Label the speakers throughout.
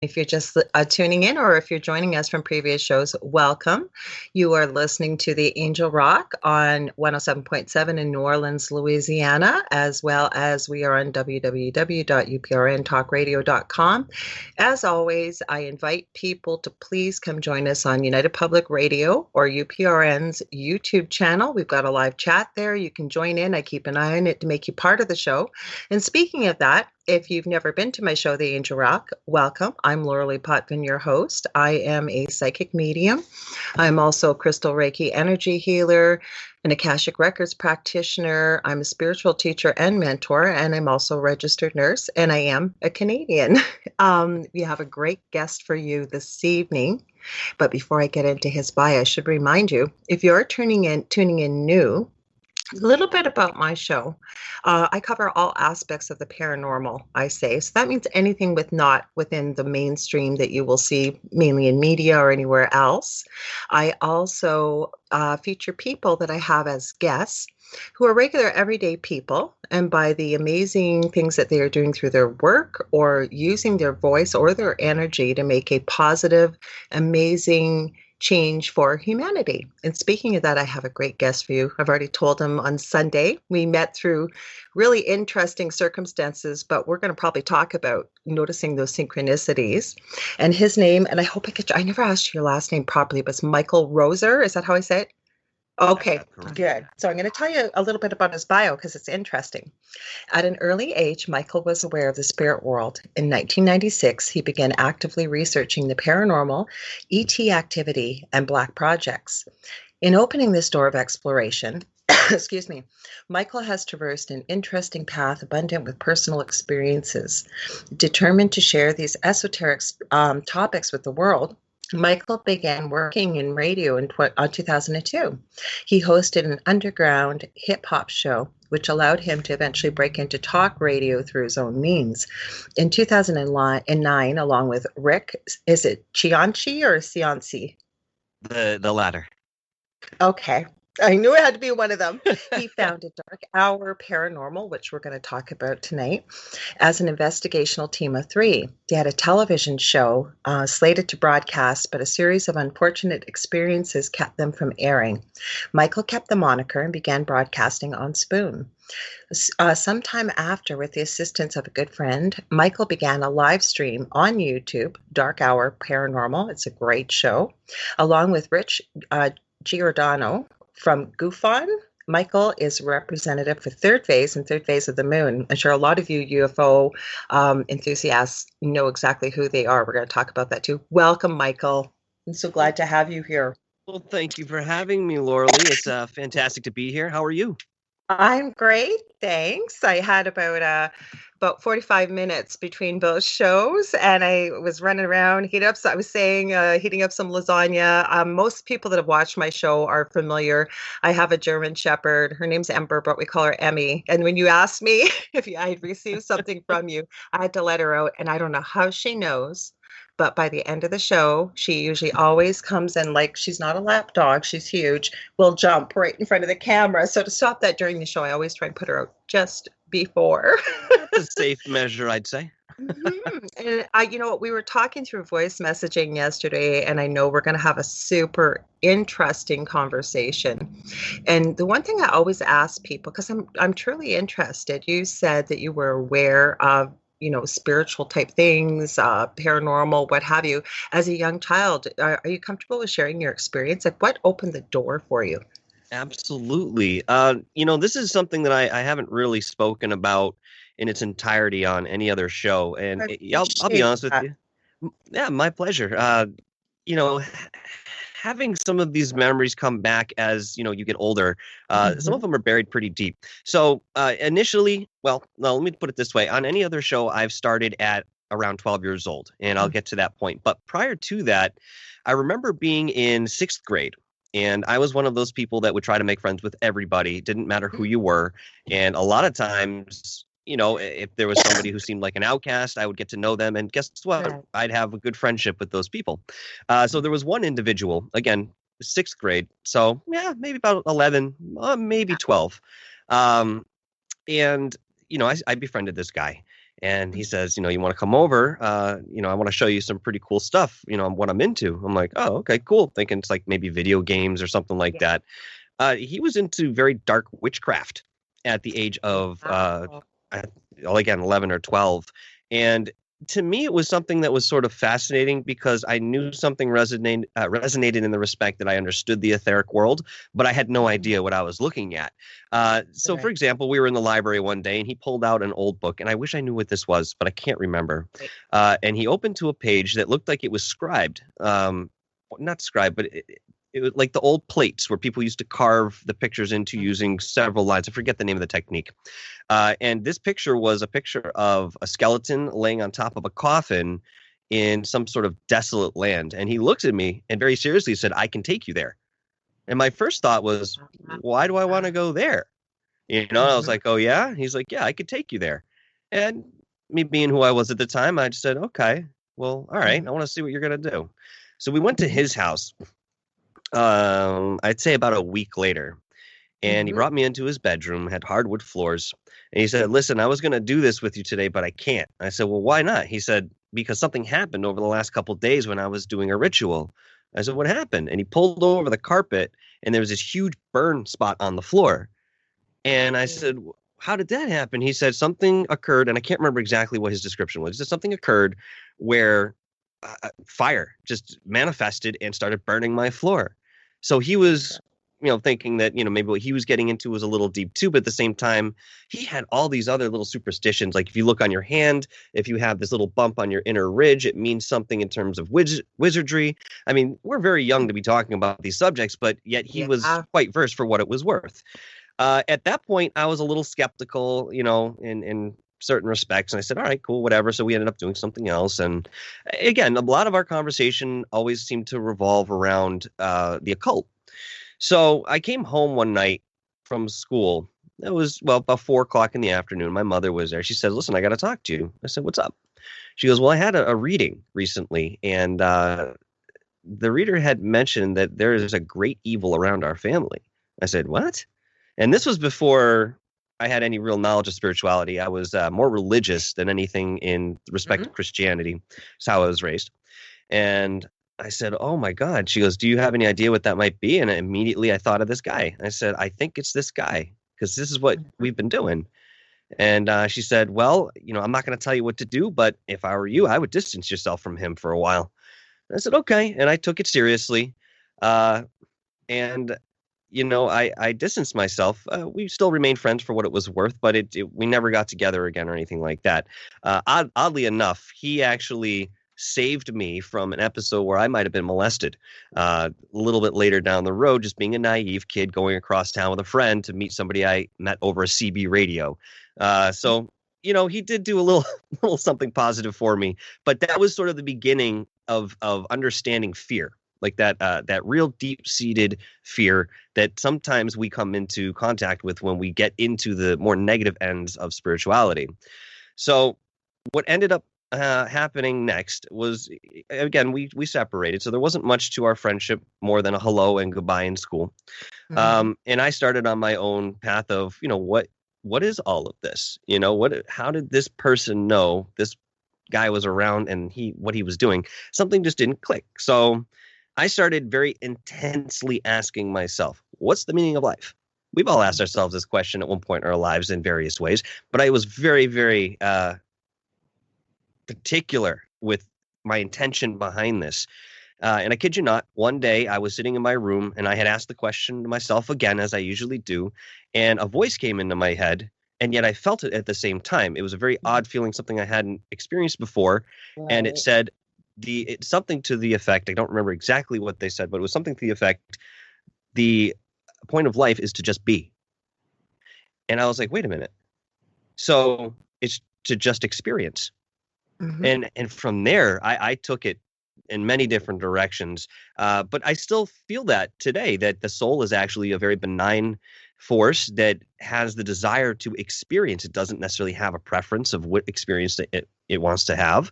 Speaker 1: If you're just tuning in or if you're joining us from previous shows, welcome. You are listening to the Angel Rock on 107.7 in New Orleans, Louisiana, as well as we are on www.uprntalkradio.com. As always, I invite people to please come join us on United Public Radio or UPRN's YouTube channel. We've got a live chat there. You can join in. I keep an eye on it to make you part of the show. And speaking of that, if you've never been to my show, The Angel Rock, welcome. I'm Lorilei Potvin, your host. I am a psychic medium. I'm also a crystal Reiki energy healer, an Akashic Records practitioner. I'm a spiritual teacher and mentor, and I'm also a registered nurse, and I am a Canadian. We have a great guest for you this evening. But before I get into his bio, I should remind you, if you're tuning in new, a little bit about my show. I cover all aspects of the paranormal, I say. So that means anything not within the mainstream that you will see mainly in media or anywhere else. I also feature people that I have as guests who are regular everyday people, and by the amazing things that they are doing through their work or using their voice or their energy to make a positive, amazing change for humanity. And speaking of that, I have a great guest for you. I've already told him on Sunday. We met through really interesting circumstances, but we're going to probably talk about noticing those synchronicities. And his name, and I hope I never asked you your last name properly, but it's Michael Roser. Is that how I say it? Okay, good. So I'm going to tell you a little bit about his bio because it's interesting. At an early age, Michael was aware of the spirit world. In 1996, he began actively researching the paranormal, ET activity, and Black projects. In opening this door of exploration, excuse me, Michael has traversed an interesting path abundant with personal experiences. Determined to share these esoteric topics with the world, Michael began working in radio in 2002. He hosted an underground hip-hop show, which allowed him to eventually break into talk radio through his own means. In 2009, along with Rick, is it Cianci or Cianci?
Speaker 2: The latter.
Speaker 1: Okay. I knew it had to be one of them. He founded Dark Hour Paranormal, which we're going to talk about tonight, as an investigational team of 3. They had a television show slated to broadcast, but a series of unfortunate experiences kept them from airing. Michael kept the moniker and began broadcasting on Spoon. Sometime after, with the assistance of a good friend, Michael began a live stream on YouTube, Dark Hour Paranormal. It's a great show, along with Rich Giordano from GoofOn. Michael is representative for Third Phase and Third Phase of the Moon. I'm sure a lot of you UFO enthusiasts know exactly who they are. We're going to talk about that too. Welcome, Michael. I'm so glad to have you here.
Speaker 2: Well, thank you for having me, Lorilei. It's fantastic to be here. How are you?
Speaker 1: I'm great, thanks. I had about 45 minutes between both shows, and I was running around heating up some lasagna. Most people that have watched my show are familiar. I have a German Shepherd. Her name's Ember, but we call her Emmy. And when you asked me if I had received something from you, I had to let her out, and I don't know how she knows. But by the end of the show, she usually always comes in like she's not a lap dog. She's huge. Will jump right in front of the camera. So to stop that during the show, I always try and put her out just before.
Speaker 2: That's a safe measure, I'd say.
Speaker 1: And we were talking through voice messaging yesterday, and I know we're going to have a super interesting conversation. And the one thing I always ask people, because I'm truly interested, you said that you were aware of spiritual type things, paranormal, what have you, as a young child. Are you comfortable with sharing your experience? Like, what opened the door for you?
Speaker 2: Absolutely. This is something that I haven't really spoken about in its entirety on any other show. And I'll be honest with you. Yeah, my pleasure. Having some of these memories come back as, you get older, some of them are buried pretty deep. So initially, well, no, let me put it this way. On any other show, I've started at around 12 years old, and I'll get to that point. But prior to that, I remember being in 6th grade. And I was one of those people that would try to make friends with everybody. It didn't matter who you were. And a lot of times, if there was somebody who seemed like an outcast, I would get to know them. And guess what? Right. I'd have a good friendship with those people. So there was one individual, again, 6th grade. So yeah, maybe about 11, maybe 12. I befriended this guy. And he says, you want to come over? I want to show you some pretty cool stuff, what I'm into. I'm like, oh, okay, cool. Thinking it's like maybe video games or something like
Speaker 1: Yeah.
Speaker 2: that. He was into very dark witchcraft at the age of,
Speaker 1: Wow.
Speaker 2: again, 11 or 12. And to me, it was something that was sort of fascinating because I knew something resonated in the respect that I understood the etheric world, but I had no
Speaker 1: Mhm.
Speaker 2: idea what I was looking at. So, for
Speaker 1: Right.
Speaker 2: example, we were in the library one day and he pulled out an old book, and I wish I knew what this was, but I can't remember.
Speaker 1: Right.
Speaker 2: And he opened to a page that looked like it was scribed. Not scribed, but it was like the old plates where people used to carve the pictures into
Speaker 1: Mhm.
Speaker 2: using several lines. I forget the name of the technique. And this picture was a picture of a skeleton laying on top of a coffin in some sort of desolate land. And he looked at me and very seriously said, I can take you there. And my first thought was, why do I want to go there? I was
Speaker 1: Mhm.
Speaker 2: like, oh, yeah? He's like, yeah, I could take you there. And me being who I was at the time, I just said, okay, well, all right,
Speaker 1: Mhm.
Speaker 2: I want to see what you're going to do. So we went to his house, I'd say about a week later. And he
Speaker 1: Mhm.
Speaker 2: brought me into his bedroom, had hardwood floors. And he said, listen, I was going to do this with you today, but I can't. I said, well, why not? He said, because something happened over the last couple of days when I was doing a ritual. I said, what happened? And he pulled over the carpet, and there was this huge burn spot on the floor. And I
Speaker 1: Mm.
Speaker 2: said, how did that happen? He said, something occurred, and I can't remember exactly what his description was. He said something occurred where fire just manifested and started burning my floor. So he was, thinking that, maybe what he was getting into was a little deep too, but at the same time, he had all these other little superstitions. Like if you look on your hand, if you have this little bump on your inner ridge, it means something in terms of wizardry. I mean, we're very young to be talking about these subjects, but yet he was
Speaker 1: Yeah.
Speaker 2: quite versed for what it was worth. At that point, I was a little skeptical, in certain respects. And I said, all right, cool, whatever. So we ended up doing something else. And again, a lot of our conversation always seemed to revolve around the occult. So I came home one night from school. It was, well, about 4 o'clock in the afternoon. My mother was there. She said, listen, I got to talk to you. I said, what's up? She goes, well, I had a reading recently. And the reader had mentioned that there is a great evil around our family. I said, what? And this was before I had any real knowledge of spirituality. I was more religious than anything in respect to
Speaker 1: Mhm.
Speaker 2: Christianity. It's how I was raised. And I said, oh my God. She goes, do you have any idea what that might be? And immediately I thought of this guy. I said, I think it's this guy because this is what
Speaker 1: Mhm.
Speaker 2: we've been doing. And she said, well, I'm not going to tell you what to do, but if I were you, I would distance yourself from him for a while. And I said, okay. And I took it seriously. Uh, and I distanced myself. We still remained friends for what it was worth, but we never got together again or anything like that. Oddly enough, he actually saved me from an episode where I might have been molested a little bit later down the road, just being a naive kid going across town with a friend to meet somebody I met over a CB radio. So, he did do a little, little something positive for me, but that was sort of the beginning of understanding fear, like that real deep seated fear that sometimes we come into contact with when we get into the more negative ends of spirituality. So what ended up happening next was, again, we separated, so there wasn't much to our friendship more than a hello and goodbye in school.
Speaker 1: Mhm.
Speaker 2: And I started on my own path of, what is all of this? How did this person know this guy was around and what he was doing? Something just didn't click. So I started very intensely asking myself, what's the meaning of life? We've all asked ourselves this question at one point in our lives in various ways, but I was very, very particular with my intention behind this. And I kid you not, one day I was sitting in my room and I had asked the question to myself again, as I usually do, and a voice came into my head, and yet I felt it at the same time. It was a very
Speaker 1: Mhm.
Speaker 2: odd feeling, something I hadn't experienced before, and it
Speaker 1: Right.
Speaker 2: said it's something to the effect. I don't remember exactly what they said, but it was something to the effect. The point of life is to just be. And I was like, wait a minute. So it's to just experience.
Speaker 1: Mhm.
Speaker 2: And from there, I took it in many different directions. But I still feel that today, that the soul is actually a very benign force that has the desire to experience. It doesn't necessarily have a preference of what experience that it wants to have.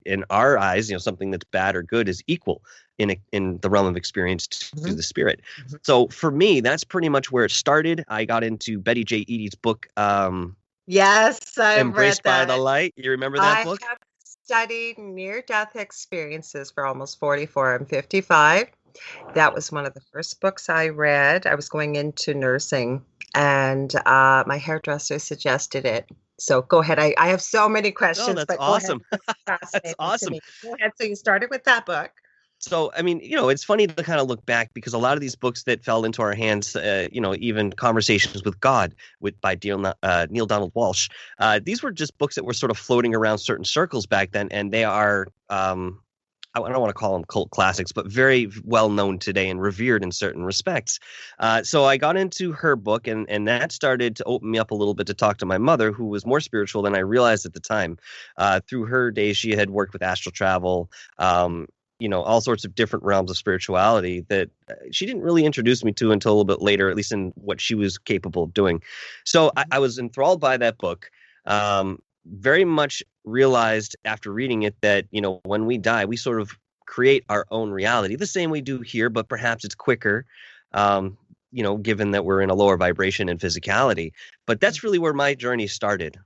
Speaker 2: In our eyes, something that's bad or good is equal in the realm of experience to
Speaker 1: Mhm.
Speaker 2: the spirit.
Speaker 1: Mhm.
Speaker 2: So for me, that's pretty much where it started. I got into Betty J. Eady's book,
Speaker 1: Yes, I've read
Speaker 2: Embraced by the
Speaker 1: that.
Speaker 2: Light. You remember that
Speaker 1: I
Speaker 2: book?
Speaker 1: have studied near-death experiences for almost 44. I'm 55. That was one of the first books I read. I was going into nursing, and my hairdresser suggested it. So go ahead. I have so many
Speaker 2: Oh,
Speaker 1: questions,
Speaker 2: that's
Speaker 1: but go ahead.
Speaker 2: awesome.
Speaker 1: It's
Speaker 2: That's
Speaker 1: fascinating to
Speaker 2: awesome.
Speaker 1: me. Go ahead. So you started with that book.
Speaker 2: So, I mean, it's funny to kind of look back because a lot of these books that fell into our hands, even Conversations with God by Neil Donald Walsh, these were just books that were sort of floating around certain circles back then, and they are, I don't want to call them cult classics, but very well known today and revered in certain respects. So I got into her book, and that started to open me up a little bit to talk to my mother, who was more spiritual than I realized at the time. Through her days, she had worked with astral travel. All sorts of different realms of spirituality that she didn't really introduce me to until a little bit later, at least in what she was capable of doing. So I was enthralled by that book. Very much realized after reading it that, when we die, we sort of create our own reality the same we do here, but perhaps it's quicker, given that we're in a lower vibration and physicality. But that's really where my journey started.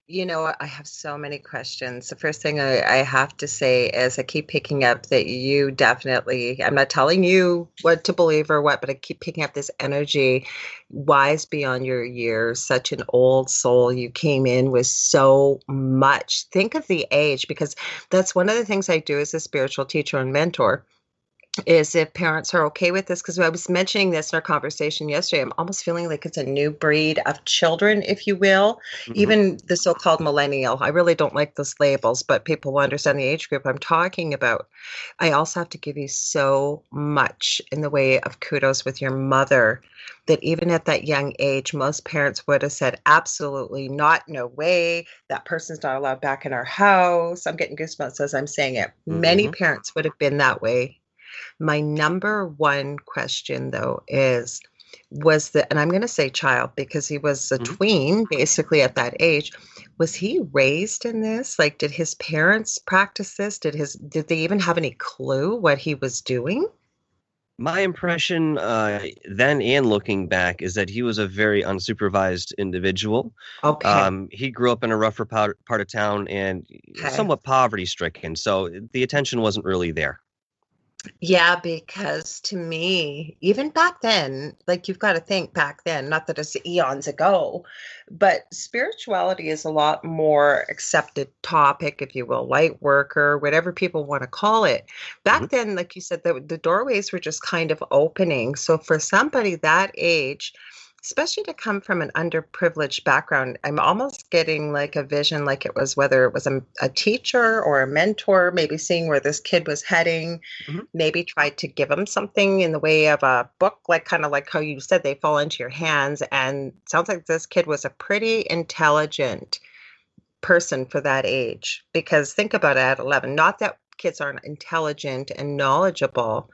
Speaker 1: You know what? I have so many questions. The first thing I have to say is I keep picking up that you definitely, I'm not telling you what to believe or what, but I keep picking up this energy, wise beyond your years, such an old soul. You came in with so much. Think of the age, because that's one of the things I do as a spiritual teacher and mentor is if parents are okay with this, because I was mentioning this in our conversation yesterday, I'm almost feeling like it's a new breed of children, if you will,
Speaker 2: Hmm.
Speaker 1: even the so-called millennial. I really don't like those labels, but people will understand the age group I'm talking about. I also have to give you so much in the way of kudos with your mother, that even at that young age, most parents would have said, absolutely not, no way, that person's not allowed back in our house. I'm getting goosebumps as I'm saying it. Many
Speaker 2: Hmm.
Speaker 1: parents would have been that way. My number one question, though, was that, and I'm going to say child because he was a
Speaker 2: Hmm.
Speaker 1: tween basically at that age. Was he raised in this? Like, did his parents practice this? Did they even have any clue what he was doing?
Speaker 2: My impression then and looking back is that he was a very unsupervised individual.
Speaker 1: Okay.
Speaker 2: He grew up in a rougher part of town and
Speaker 1: Okay.
Speaker 2: somewhat poverty stricken, so the attention wasn't really there.
Speaker 1: Yeah, because to me, even back then, like you've got to think back then, not that it's eons ago, but spirituality is a lot more accepted topic, if you will, light worker, whatever people want to call it.
Speaker 2: Hmm.
Speaker 1: Back then, like you said, the doorways were just kind of opening. So for somebody that age, especially to come from an underprivileged background, I'm almost getting like a vision, like it was whether it was a teacher or a mentor, maybe seeing where this kid was heading,
Speaker 2: Hmm.
Speaker 1: maybe tried to give them something in the way of a book, like kind of like how you said they fall into your hands. And it sounds like this kid was a pretty intelligent person for that age. Because think about it at 11, not that kids aren't intelligent and knowledgeable,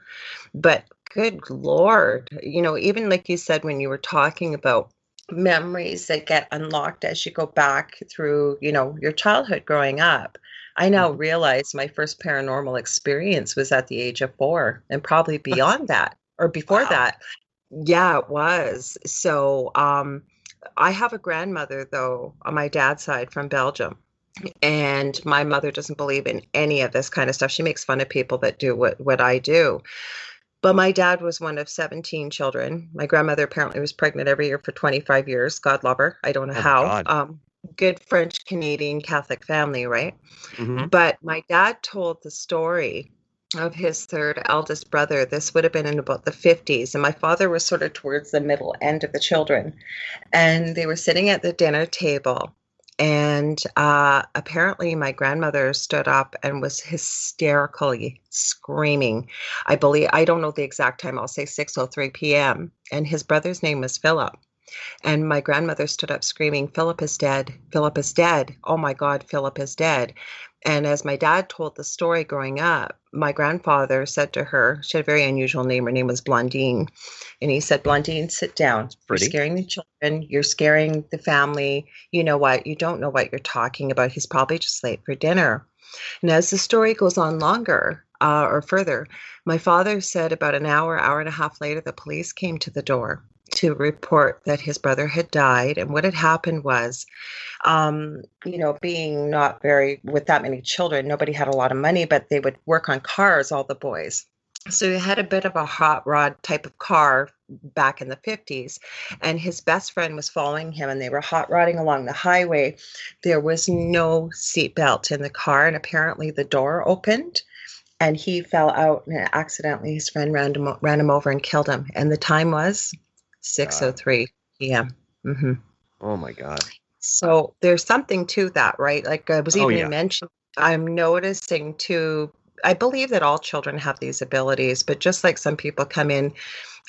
Speaker 1: but good Lord, even like you said when you were talking about memories that get unlocked as you go back through, your childhood growing up. I now
Speaker 2: Hmm.
Speaker 1: realize my first paranormal experience was at the age of 4 and probably beyond that or before
Speaker 2: Wow.
Speaker 1: that. Yeah, it was. So, I have a grandmother though on my dad's side from Belgium. And my mother doesn't believe in any of this kind of stuff. She makes fun of people that do what I do. But my dad was one of 17 children. My grandmother apparently was pregnant every year for 25 years. God love her. I don't know
Speaker 2: Oh my
Speaker 1: how.
Speaker 2: God.
Speaker 1: Good French Canadian Catholic family, right?
Speaker 2: Hmm.
Speaker 1: But my dad told the story of his third eldest brother. This would have been in about the 50s. And my father was sort of towards the middle end of the children. And they were sitting at the dinner table. And apparently, my grandmother stood up and was hysterically screaming. I don't know the exact time, I'll say 6:03 p.m. And his brother's name was Philip. And my grandmother stood up screaming, Philip is dead. Philip is dead. Oh my God, Philip is dead. And as my dad told the story growing up, my grandfather said to her, she had a very unusual name. Her name was Blondine. And he said, Blondine, sit down.
Speaker 2: It's
Speaker 1: You're
Speaker 2: pretty.
Speaker 1: scaring the children. You're scaring the family. You know what? You don't know what you're talking about. He's probably just late for dinner. And as the story goes on longer or further, my father said about an hour, hour and a half later, the police came to the door to report that his brother had died. And what had happened was, being not very, with that many children, nobody had a lot of money, but they would work on cars, all the boys. So he had a bit of a hot rod type of car back in the 50s, and his best friend was following him, and they were hot rodding along the highway. There was no seatbelt in the car, and apparently the door opened, and he fell out, and accidentally his friend ran him over and killed him. And the time was 6:03 p.m. Mm-hmm.
Speaker 2: Oh my God.
Speaker 1: So there's something to that, right? Like I was even mentioning, I'm noticing too, I believe that all children have these abilities, but just like some people come in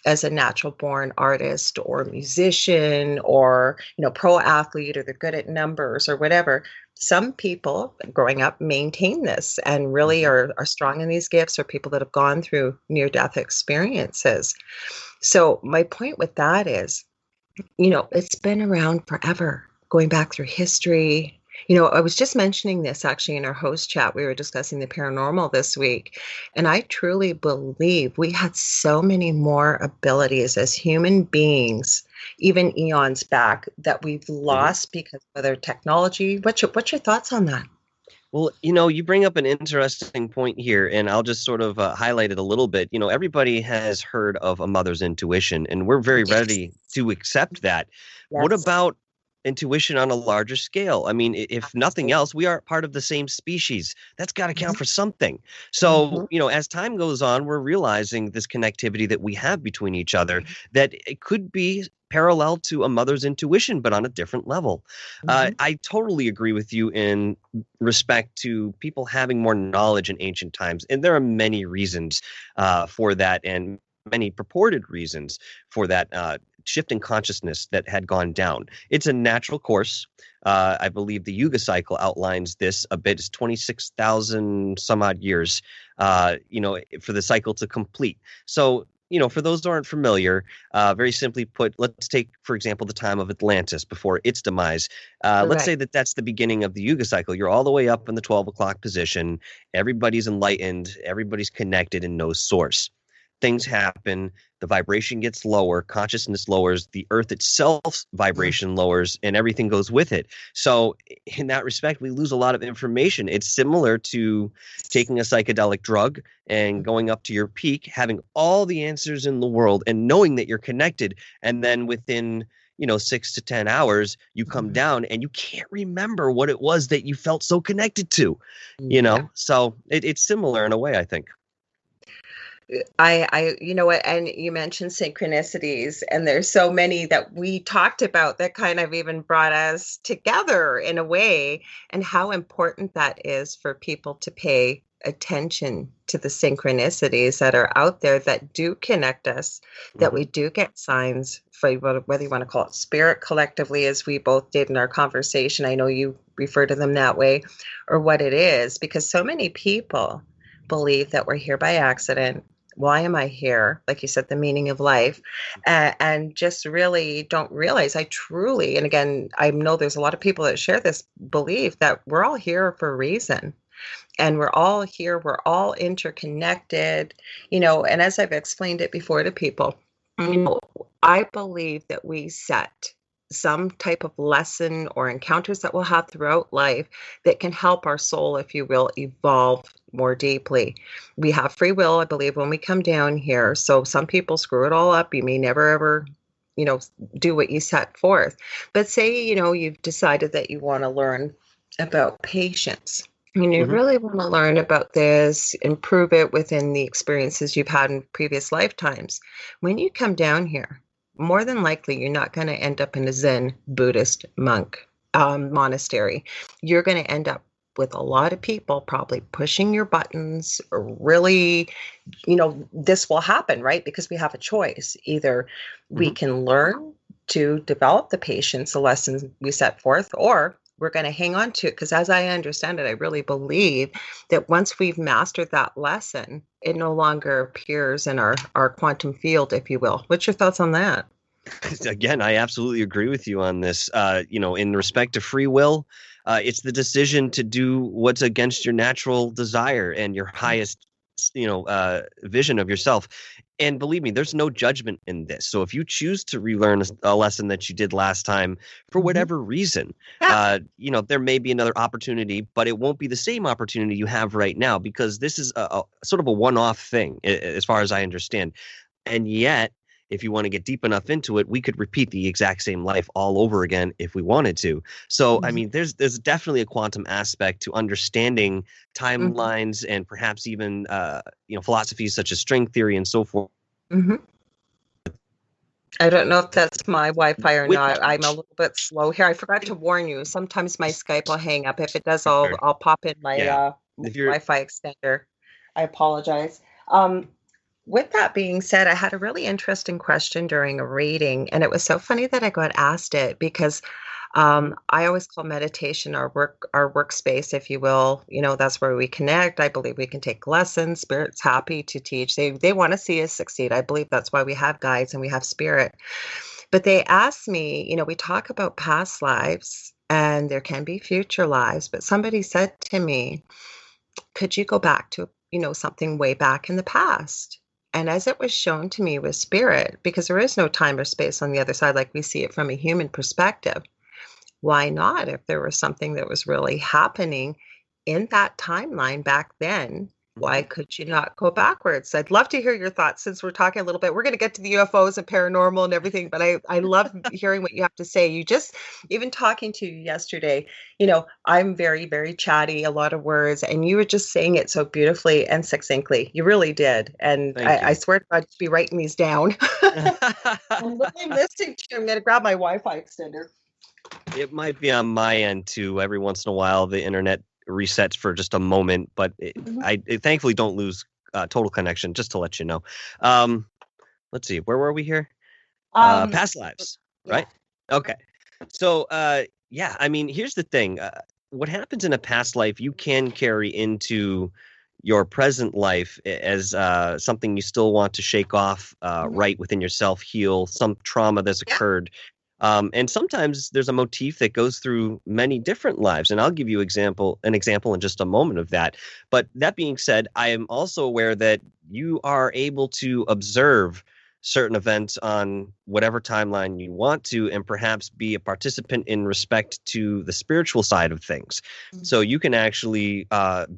Speaker 1: as a natural born artist or musician or, pro athlete, or they're good at numbers or whatever, some people growing up maintain this and really are strong in these gifts, or people that have gone through near-death experiences. So my point with that is, it's been around forever, going back through history. I was just mentioning this actually in our host chat. We were discussing the paranormal this week, and I truly believe we had so many more abilities as human beings, even eons back, that we've lost because of their technology. What's your thoughts on that?
Speaker 2: Well, you bring up an interesting point here, and I'll just sort of highlight it a little bit. Everybody has heard of a mother's intuition, and we're very ready to accept that.
Speaker 1: Yes.
Speaker 2: What about intuition on a larger scale? I mean, if nothing else, we are part of the same species. That's got to count for something. So, as time goes on, we're realizing this connectivity that we have between each other, that it could be parallel to a mother's intuition, but on a different level. I totally agree with you in respect to people having more knowledge in ancient times. And there are many reasons for that, and many purported reasons for that shift in consciousness that had gone down. It's a natural course. I believe the Yuga cycle outlines this a bit. It's 26,000 some odd years, for the cycle to complete. So, for those who aren't familiar, very simply put, let's take, for example, the time of Atlantis before its demise. Let's say that that's the beginning of the Yuga cycle. You're all the way up in the 12 o'clock position. Everybody's enlightened. Everybody's connected and knows source. Things happen. The vibration gets lower. Consciousness lowers. The earth itself's vibration lowers, and everything goes with it. So in that respect, we lose a lot of information. It's similar to taking a psychedelic drug and going up to your peak, having all the answers in the world and knowing that you're connected. And then within 6 to 10 hours, you come down and you can't remember what it was that you felt so connected to, So it's similar in a way, I think.
Speaker 1: You know what, and you mentioned synchronicities, and there's so many that we talked about that kind of even brought us together in a way, and how important that is for people to pay attention to the synchronicities that are out there that do connect us, that we do get signs for, whether you want to call it spirit collectively, as we both did in our conversation. I know you refer to them that way, or what it is, because so many people believe that we're here by accident. Why am I here? Like you said, the meaning of life, and just really don't realize. I truly, and again, I know there's a lot of people that share this belief that we're all here for a reason, and we're all here. We're all interconnected, and as I've explained it before to people, I believe that we set some type of lesson or encounters that we'll have throughout life that can help our soul, if you will, evolve more deeply. We have free will, I believe, when we come down here. So some people screw it all up. You may never, ever, do what you set forth. But say, you've decided that you want to learn about patience. And you really want to learn about this, improve it within the experiences you've had in previous lifetimes. When you come down here, more than likely, you're not going to end up in a Zen Buddhist monk monastery. You're going to end up with a lot of people probably pushing your buttons, or really, this will happen, right? Because we have a choice. Either we can learn to develop the patience, the lessons we set forth, or we're going to hang on to it. Because as I understand it, I really believe that once we've mastered that lesson, it no longer appears in our quantum field, if you will. What's your thoughts on that?
Speaker 2: Again, I absolutely agree with you on this. In respect to free will, it's the decision to do what's against your natural desire and your highest vision of yourself. And believe me, there's no judgment in this. So if you choose to relearn a lesson that you did last time for
Speaker 1: Mhm.
Speaker 2: whatever reason,
Speaker 1: Yeah.
Speaker 2: there may be another opportunity, but it won't be the same opportunity you have right now, because this is a sort of a one-off thing, as far as I understand. And yet, if you want to get deep enough into it, we could repeat the exact same life all over again if we wanted to. So, I
Speaker 1: Mhm.
Speaker 2: mean, there's definitely a quantum aspect to understanding
Speaker 1: Mhm.
Speaker 2: timelines, and perhaps even philosophies such as string theory and so forth.
Speaker 1: Mhm. I don't know if that's my Wi-Fi or
Speaker 2: Which,
Speaker 1: not. I'm a little bit slow here. I forgot to warn you. Sometimes my Skype will hang up. If it does, I'll pop in my
Speaker 2: yeah, if you're
Speaker 1: Wi-Fi extender. I apologize. Um, with that being said, I had a really interesting question during a reading, and it was so funny that I got asked it because I always call meditation our workspace, if you will. That's where we connect. I believe we can take lessons. Spirit's happy to teach. They want to see us succeed. I believe that's why we have guides and we have spirit. But they asked me, we talk about past lives and there can be future lives, but somebody said to me, could you go back to, something way back in the past? And as it was shown to me with spirit, because there is no time or space on the other side like we see it from a human perspective, why not? If there was something that was really happening in that timeline back then, why could you not go backwards? I'd love to hear your thoughts since we're talking a little bit. We're going to get to the UFOs and paranormal and everything, but I love hearing what you have to say. Even talking to you yesterday, I'm very, very chatty, a lot of words, and you were just saying it so beautifully and succinctly. You really did. And
Speaker 2: Thank
Speaker 1: I
Speaker 2: you.
Speaker 1: swear to God, you'd be writing these down. I'm really listening to you. I'm going to grab my Wi-Fi extender.
Speaker 2: It might be on my end too. Every once in a while, the internet resets for just a moment, but
Speaker 1: Mhm.
Speaker 2: I thankfully don't lose total connection. Just to let you know. Um, let's see, where were we here?
Speaker 1: Um,
Speaker 2: Past lives,
Speaker 1: yeah.
Speaker 2: right? Okay. So, yeah, I mean, here's the thing. What happens in a past life, you can carry into your present life as something you still want to shake off,
Speaker 1: Mhm.
Speaker 2: right within yourself, heal some trauma that's
Speaker 1: Yeah.
Speaker 2: occurred. And sometimes there's a motif that goes through many different lives. And I'll give you an example in just a moment of that. But that being said, I am also aware that you are able to observe certain events on whatever timeline you want to, and perhaps be a participant in respect to the spiritual side of things.
Speaker 1: Mhm.
Speaker 2: So you can actually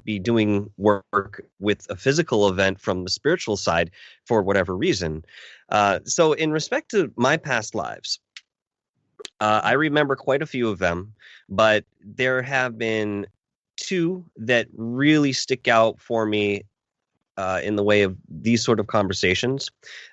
Speaker 2: be doing work with a physical event from the spiritual side for whatever reason. So in respect to my past lives, I remember quite a few of them, but there have been two that really stick out for me in the way of these sort of conversations.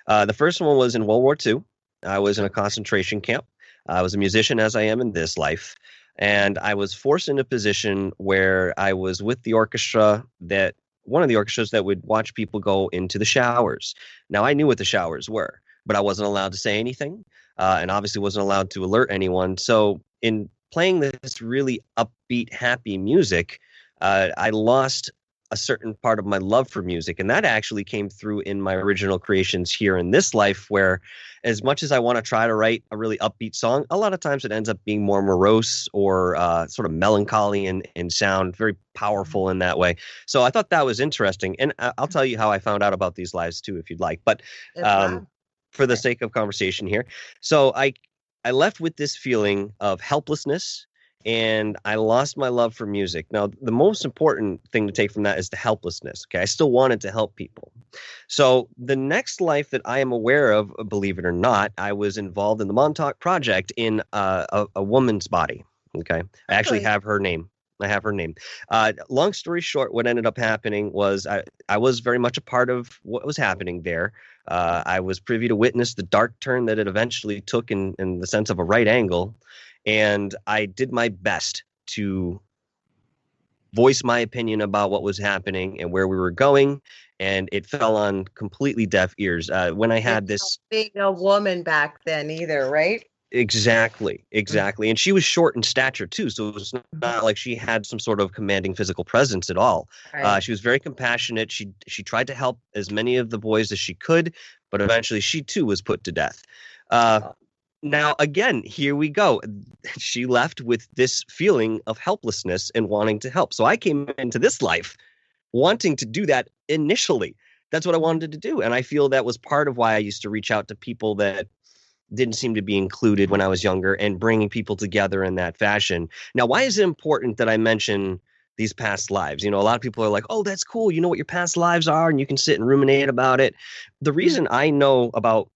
Speaker 2: The first one was in World War II. I was in a concentration camp. I was a musician, as I am in this life. And I was forced in a position where I was with the orchestra, that one of the orchestras that would watch people go into the showers. Now, I knew what the showers were, but I wasn't allowed to say anything, and obviously wasn't allowed to alert anyone. So, in playing this really upbeat, happy music, I lost a certain part of my love for music. And that actually came through in my original creations here in this life, where as much as I want to try to write a really upbeat song, a lot of times it ends up being more morose or sort of melancholy in sound, very powerful in that way. So I thought that was interesting. And I'll tell you how I found out about these lives too, if you'd like. But um,
Speaker 1: Wow.
Speaker 2: for the
Speaker 1: Okay.
Speaker 2: sake of conversation here. So I left with this feeling of helplessness, and I lost my love for music. Now, the most important thing to take from that is the helplessness. Okay. I still wanted to help people. So, the next life that I am aware of, believe it or not, I was involved in the Montauk Project in a woman's body. Okay. I actually
Speaker 1: Really?
Speaker 2: have her name. I have her name. Long story short, what ended up happening was I was very much a part of what was happening there. I was privy to witness the dark turn that it eventually took in the sense of a right angle. And I did my best to voice my opinion about what was happening and where we were going. And it fell on completely deaf ears. When I
Speaker 1: And
Speaker 2: had
Speaker 1: not
Speaker 2: this.
Speaker 1: being a woman back then either, right?
Speaker 2: Exactly,
Speaker 1: Mhm.
Speaker 2: exactly. And she was short in stature too, so it was
Speaker 1: Mhm.
Speaker 2: not like she had some sort of commanding physical presence at all.
Speaker 1: Right.
Speaker 2: She was very compassionate. She tried to help as many of the boys as she could, but eventually she too was put to death. Uh,
Speaker 1: Oh,
Speaker 2: Now, again, here we go. She left with this feeling of helplessness and wanting to help. So I came into this life wanting to do that initially. That's what I wanted to do. And I feel that was part of why I used to reach out to people that didn't seem to be included when I was younger, and bringing people together in that fashion. Now, why is it important that I mention these past lives? A lot of people are like, oh, that's cool. You know what your past lives are, and you can sit and ruminate about it. The reason I know about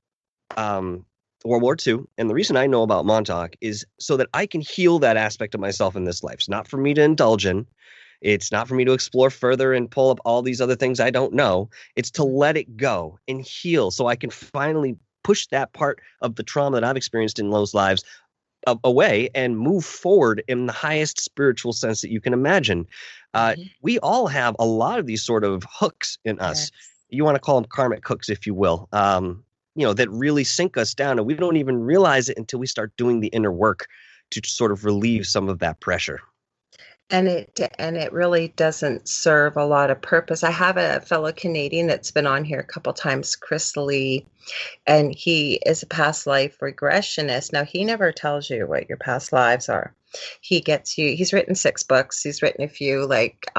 Speaker 2: World War II, and the reason I know about Montauk is so that I can heal that aspect of myself in this life. It's not for me to indulge in. It's not for me to explore further and pull up all these other things I don't know. It's to let it go and heal so I can finally push that part of the trauma that I've experienced in those lives away and move forward in the highest spiritual sense that you can imagine. We all have a lot of these sort of hooks in us. You want to call them karmic hooks, if you will, that really sink us down. And we don't even realize it until we start doing the inner work to sort of relieve some of that pressure.
Speaker 1: And it really doesn't serve a lot of purpose. I have a fellow Canadian that's been on here a couple times, Chris Lee, and he is a past life regressionist. Now, he never tells you what your past lives are. He's written 6 books. He's written a few, like,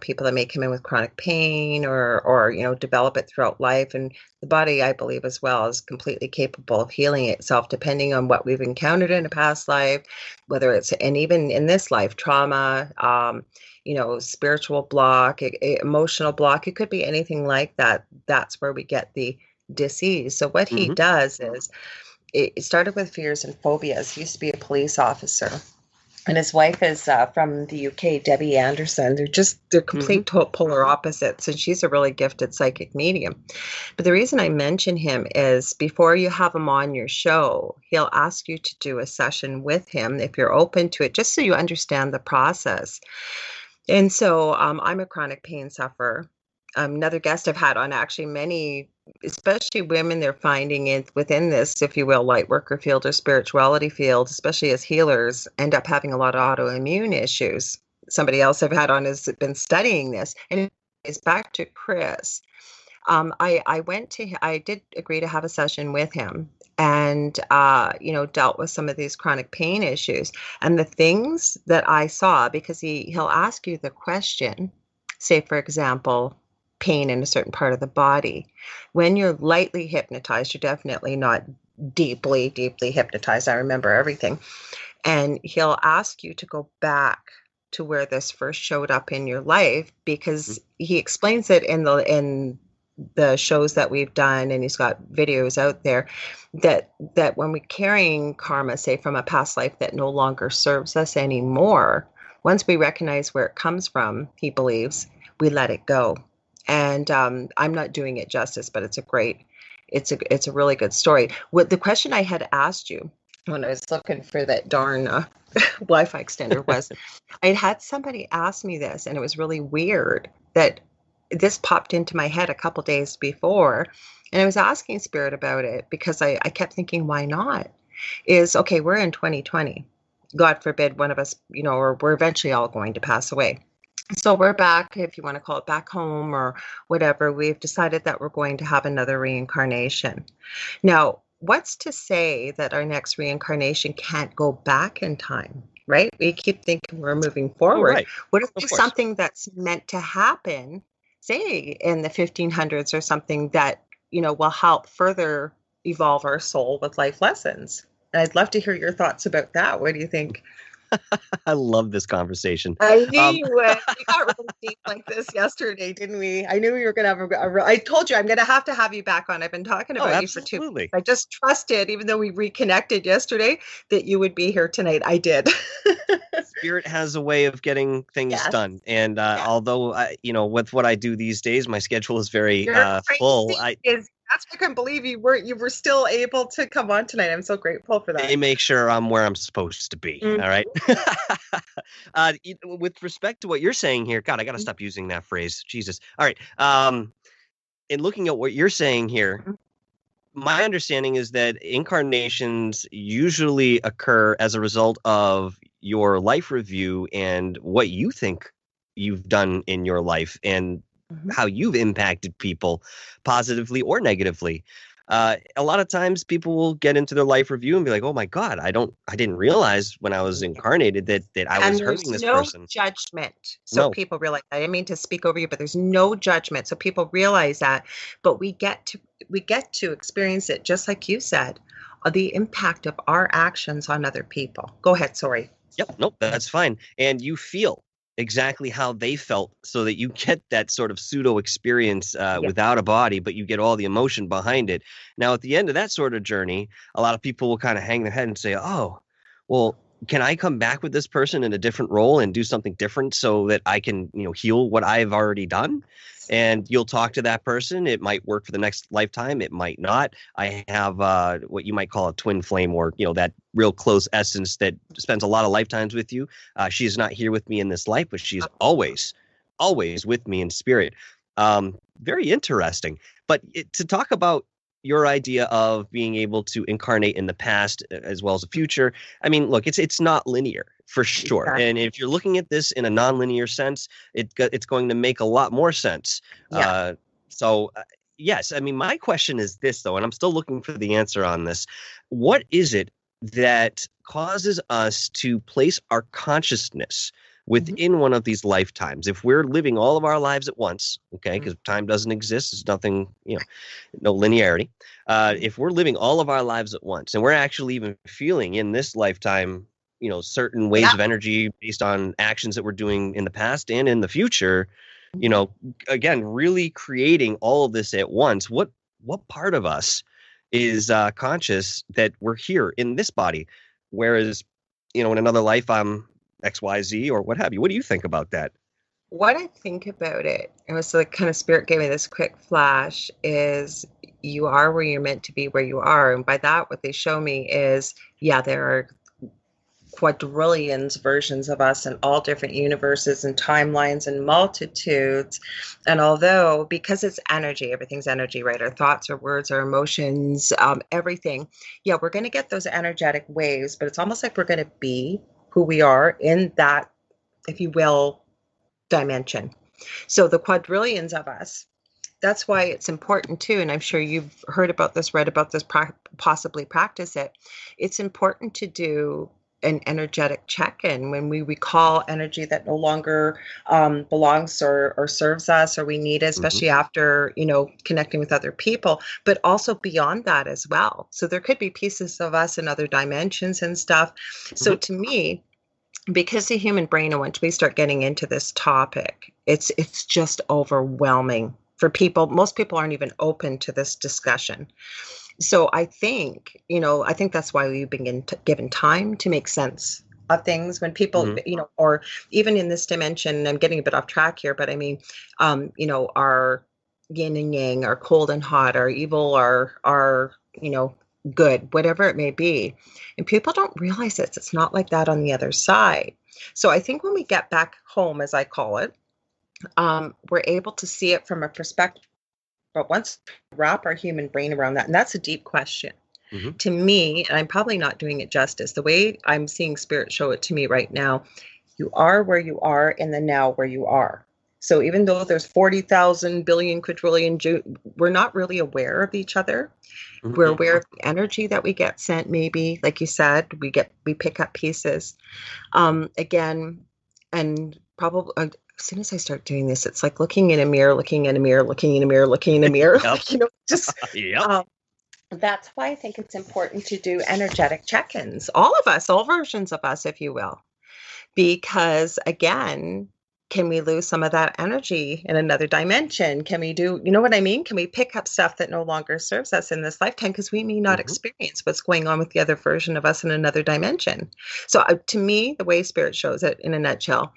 Speaker 1: people that may come in with chronic pain or develop it throughout life. And the body, I believe, as well, is completely capable of healing itself depending on what we've encountered in a past life, whether it's, and even in this life, trauma, spiritual block, emotional block. It could be anything like that. That's where we get the disease. So what he does is, it started with fears and phobias. He used to be a police officer. And his wife is from the UK, Debbie Anderson. They're complete polar opposites, and she's a really gifted psychic medium. But the reason I mention him is before you have him on your show, he'll ask you to do a session with him if you're open to it, just so you understand the process. And so I'm a chronic pain sufferer. Another guest I've had on, actually, many, especially women, they're finding it within this, if you will, light worker field or spirituality field, especially as healers, end up having a lot of autoimmune issues. Somebody else I've had on has been studying this. And it's back to Chris. I did agree to have a session with him and, dealt with some of these chronic pain issues. And the things that I saw, because he'll ask you the question, say, for example, pain in a certain part of the body. When you're lightly hypnotized, you're definitely not deeply, deeply hypnotized. I remember everything. And he'll ask you to go back to where this first showed up in your life, because he explains it in the shows that we've done, and he's got videos out there that when we're carrying karma, say from a past life that no longer serves us anymore, once we recognize where it comes from, he believes, we let it go. And I'm not doing it justice, but it's a really good story. What the question I had asked you when I was looking for that darn Wi-Fi extender was, I had somebody ask me this, and it was really weird that this popped into my head a couple days before, and I was asking Spirit about it because I kept thinking, why not? Okay, we're in 2020. God forbid one of us, or we're eventually all going to pass away. So we're back, if you want to call it back home or whatever. We've decided that we're going to have another reincarnation. Now, what's to say that our next reincarnation can't go back in time, right? We keep thinking we're moving forward. Right. What if there's something that's meant to happen, say in the 1500s or something, that, will help further evolve our soul with life lessons? And I'd love to hear your thoughts about that. What do you think?
Speaker 2: I love this conversation.
Speaker 1: I knew you would. We got really deep like this yesterday, didn't we? I knew we were going to have I told you I'm going to have you back on. I've been talking about you for 2 weeks. I just trusted, even though we reconnected yesterday, that you would be here tonight. I did.
Speaker 2: Spirit has a way of getting things done. And although, with what I do these days, my schedule is very full. That's
Speaker 1: why I couldn't believe you were still able to come on tonight. I'm so grateful for that.
Speaker 2: They make sure I'm where I'm supposed to be. All right. With respect to what you're saying here, God, I got to stop using that phrase. Jesus. All right. In looking at what you're saying here, my understanding is that incarnations usually occur as a result of your life review and what you think you've done in your life and how you've impacted people positively or negatively. A lot of times people will get into their life review and be like, oh my God, I didn't realize when I was incarnated that I
Speaker 1: And
Speaker 2: was
Speaker 1: there's
Speaker 2: hurting this
Speaker 1: no
Speaker 2: person.
Speaker 1: judgment. So
Speaker 2: No.
Speaker 1: people realize, I didn't mean to speak over you, but there's no judgment. So people realize that, but we get to experience it just like you said, the impact of our actions on other people. Go ahead, sorry.
Speaker 2: Yep, nope, that's fine. And you feel exactly how they felt so that you get that sort of pseudo experience
Speaker 1: Yeah.
Speaker 2: without a body, but you get all the emotion behind it. Now, at the end of that sort of journey, a lot of people will kind of hang their head and say, oh, well, can I come back with this person in a different role and do something different so that I can, heal what I've already done? And you'll talk to that person. It might work for the next lifetime. It might not. I have what you might call a twin flame, or that real close essence that spends a lot of lifetimes with you. She's not here with me in this life, but she's always, always with me in spirit. Very interesting. But to talk about your idea of being able to incarnate in the past as well as the future, I mean, look, it's not linear for sure.
Speaker 1: Exactly.
Speaker 2: And if you're looking at this in a non-linear sense, it's going to make a lot more sense.
Speaker 1: Yeah.
Speaker 2: So yes, I mean, my question is this though, and I'm still looking for the answer on this. What is it that causes us to place our consciousness
Speaker 1: Mhm.
Speaker 2: within one of these lifetimes? If we're living all of our lives at once, okay,
Speaker 1: Mhm.
Speaker 2: because time doesn't exist, there's nothing, no linearity. If we're living all of our lives at once and we're actually even feeling in this lifetime, certain waves
Speaker 1: Yeah.
Speaker 2: of energy based on actions that we're doing in the past and in the future, you
Speaker 1: Mhm.
Speaker 2: know, again, really creating all of this at once, what part of us is conscious that we're here in this body, whereas, in another life I'm XYZ or what have you? What do you think about that?
Speaker 1: What I think about it, it was like kind of spirit gave me this quick flash, is you are where you're meant to be where you are. And by that, what they show me is, yeah, there are quadrillions versions of us in all different universes and timelines and multitudes. And although, because it's energy, everything's energy, right? Our thoughts, our words, our emotions, everything. Yeah, we're going to get those energetic waves, but it's almost like we're going to be who we are in that, if you will, dimension. So the quadrillions of us, that's why it's important too, and I'm sure you've heard about this, read about this, possibly practice it. It's important to do an energetic check-in when we recall energy that no longer belongs or serves us or we need it,
Speaker 2: Hmm.
Speaker 1: especially after connecting with other people, but also beyond that as well. So there could be pieces of us in other dimensions and stuff. So
Speaker 2: Hmm.
Speaker 1: to me, because the human brain, and once we start getting into this topic, it's just overwhelming for people. Most people aren't even open to this discussion. So I think that's why we've been given time to make sense of things when people,
Speaker 2: Hmm.
Speaker 1: or even in this dimension. I'm getting a bit off track here, but I mean, our yin and yang, our cold and hot, our evil, our good, whatever it may be. And people don't realize it. It's not like that on the other side. So I think when we get back home, as I call it, we're able to see it from a perspective. But once we wrap our human brain around that, and that's a deep question
Speaker 2: Hmm.
Speaker 1: to me, and I'm probably not doing it justice, the way I'm seeing spirit show it to me right now, you are where you are in the now where you are. So even though there's 40,000 billion quadrillion, we're not really aware of each other. We're
Speaker 2: Hmm.
Speaker 1: aware of the energy that we get sent, maybe, like you said, we pick up pieces. Again, and probably as soon as I start doing this, it's like looking in a mirror, looking in a mirror, looking in a mirror, looking in a mirror,
Speaker 2: Yep.
Speaker 1: just
Speaker 2: Yep.
Speaker 1: um, that's why I think it's important to do energetic check-ins, all of us, all versions of us, if you will, because again, can we lose some of that energy in another dimension? Can we do, you know what I mean? Can we pick up stuff that no longer serves us in this lifetime because we may not
Speaker 2: Hmm.
Speaker 1: experience what's going on with the other version of us in another dimension? So to me, the way spirit shows it in a nutshell,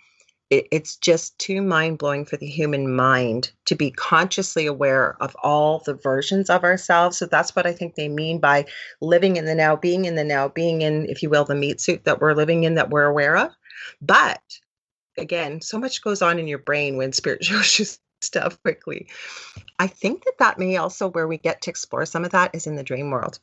Speaker 1: it's just too mind blowing for the human mind to be consciously aware of all the versions of ourselves. So that's what I think they mean by living in the now, being in the now, being in, if you will, the meat suit that we're living in, that we're aware of. But again, so much goes on in your brain when spirit shows you stuff quickly. I think that may also, where we get to explore some of that, is in the dream world.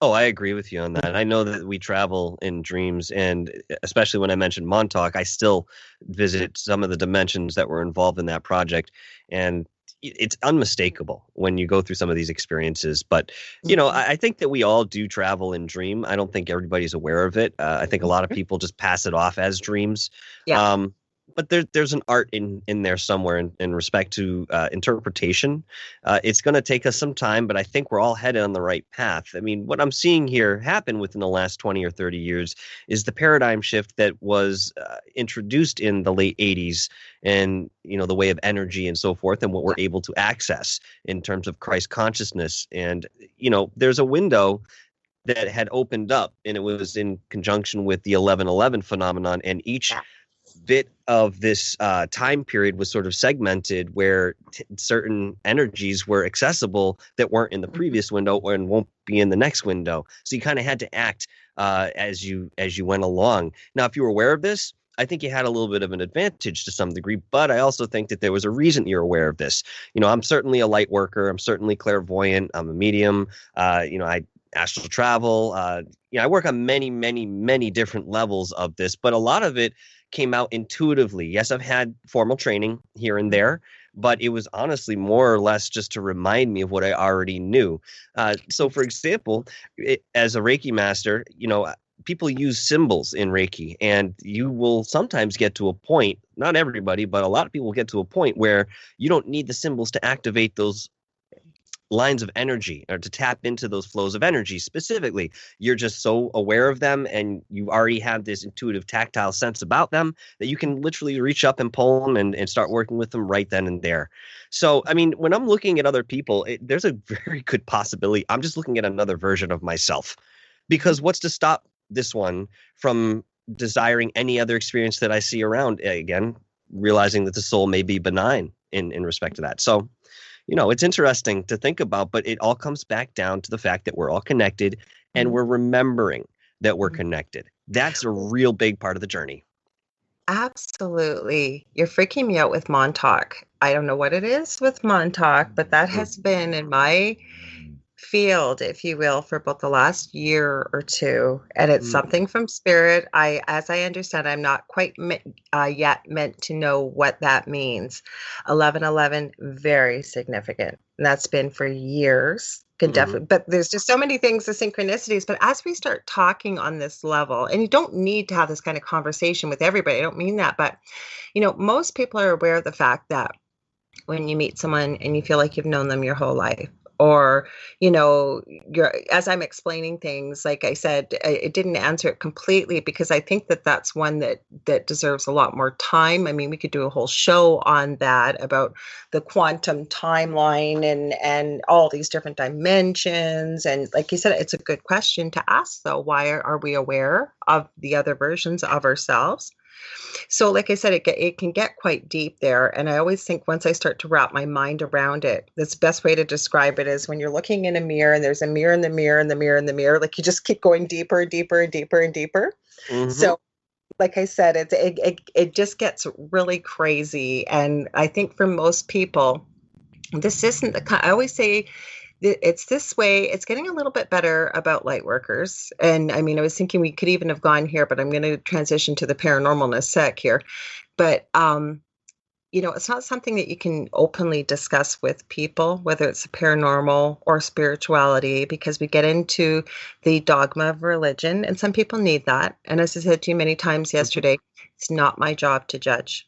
Speaker 2: Oh, I agree with you on that. I know that we travel in dreams, and especially when I mentioned Montauk, I still visit some of the dimensions that were involved in that project. And it's unmistakable when you go through some of these experiences. But,
Speaker 1: Mhm.
Speaker 2: I think that we all do travel and dream. I don't think everybody's aware of it. I think a lot of
Speaker 1: Mhm.
Speaker 2: people just pass it off as dreams.
Speaker 1: Yeah.
Speaker 2: Um, but there's an art in there somewhere in respect to interpretation. It's going to take us some time, but I think we're all headed on the right path. I mean, what I'm seeing here happen within the last 20 or 30 years is the paradigm shift that was introduced in the late 80s, and the way of energy and so forth, and what we're
Speaker 1: Yeah.
Speaker 2: able to access in terms of Christ consciousness. And there's a window that had opened up, and it was in conjunction with the 11/11 phenomenon, and each
Speaker 1: Yeah.
Speaker 2: bit of this time period was sort of segmented where certain energies were accessible that weren't in the
Speaker 1: Mhm.
Speaker 2: previous window and won't be in the next window. So you kind of had to act as you went along. Now, if you were aware of this, I think you had a little bit of an advantage to some degree, but I also think that there was a reason you're aware of this. I'm certainly a light worker. I'm certainly clairvoyant. I'm a medium. I astral travel. I work on many, many, many different levels of this, but a lot of it came out intuitively. Yes, I've had formal training here and there, but it was honestly more or less just to remind me of what I already knew. So, for example, as a Reiki master, people use symbols in Reiki, and you will sometimes get to a point, not everybody, but a lot of people get to a point where you don't need the symbols to activate those lines of energy or to tap into those flows of energy specifically. You're just so aware of them, and you already have this intuitive tactile sense about them that you can literally reach up and pull them and start working with them right then and there. So, I mean, when I'm looking at other people, there's a very good possibility I'm just looking at another version of myself, because what's to stop this one from desiring any other experience that I see around? Again, realizing that the soul may be benign in respect to that. So, it's interesting to think about, but it all comes back down to the fact that we're all connected, and
Speaker 1: Mhm.
Speaker 2: we're remembering that we're
Speaker 1: Mhm.
Speaker 2: connected. That's a real big part of the journey.
Speaker 1: Absolutely. You're freaking me out with Montauk. I don't know what it is with Montauk, but that
Speaker 2: Mm,
Speaker 1: has been in my field, if you will, for about the last year or two. And it's
Speaker 2: mm,
Speaker 1: something from spirit. As I understand, I'm not quite yet meant to know what that means. 1111, very significant. And that's been for years. Can
Speaker 2: mhm.
Speaker 1: definitely, but there's just so many things, the synchronicities. But as we start talking on this level, and you don't need to have this kind of conversation with everybody, I don't mean that, but most people are aware of the fact that when you meet someone and you feel like you've known them your whole life, or you're, as I'm explaining things, like I said, it didn't answer it completely, because I think that that's one that deserves a lot more time. I mean, we could do a whole show on that, about the quantum timeline and all these different dimensions. And like you said, it's a good question to ask, though. Why are we aware of the other versions of ourselves? So, like I said, it can get quite deep there. And I always think, once I start to wrap my mind around it, the best way to describe it is when you're looking in a mirror and there's a mirror in the mirror and the mirror in the mirror, like you just keep going deeper and deeper and deeper and deeper.
Speaker 2: Mhm.
Speaker 1: So, like I said, it just gets really crazy. And I think for most people, this isn't the kind, I always say, it's this way. It's getting a little bit better about light workers. And I mean, I was thinking we could even have gone here, but I'm going to transition to the paranormal in a sec here. But it's not something that you can openly discuss with people, whether it's paranormal or spirituality, because we get into the dogma of religion, and some people need that. And as I said to you many times
Speaker 2: Mhm.
Speaker 1: yesterday, it's not my job to judge,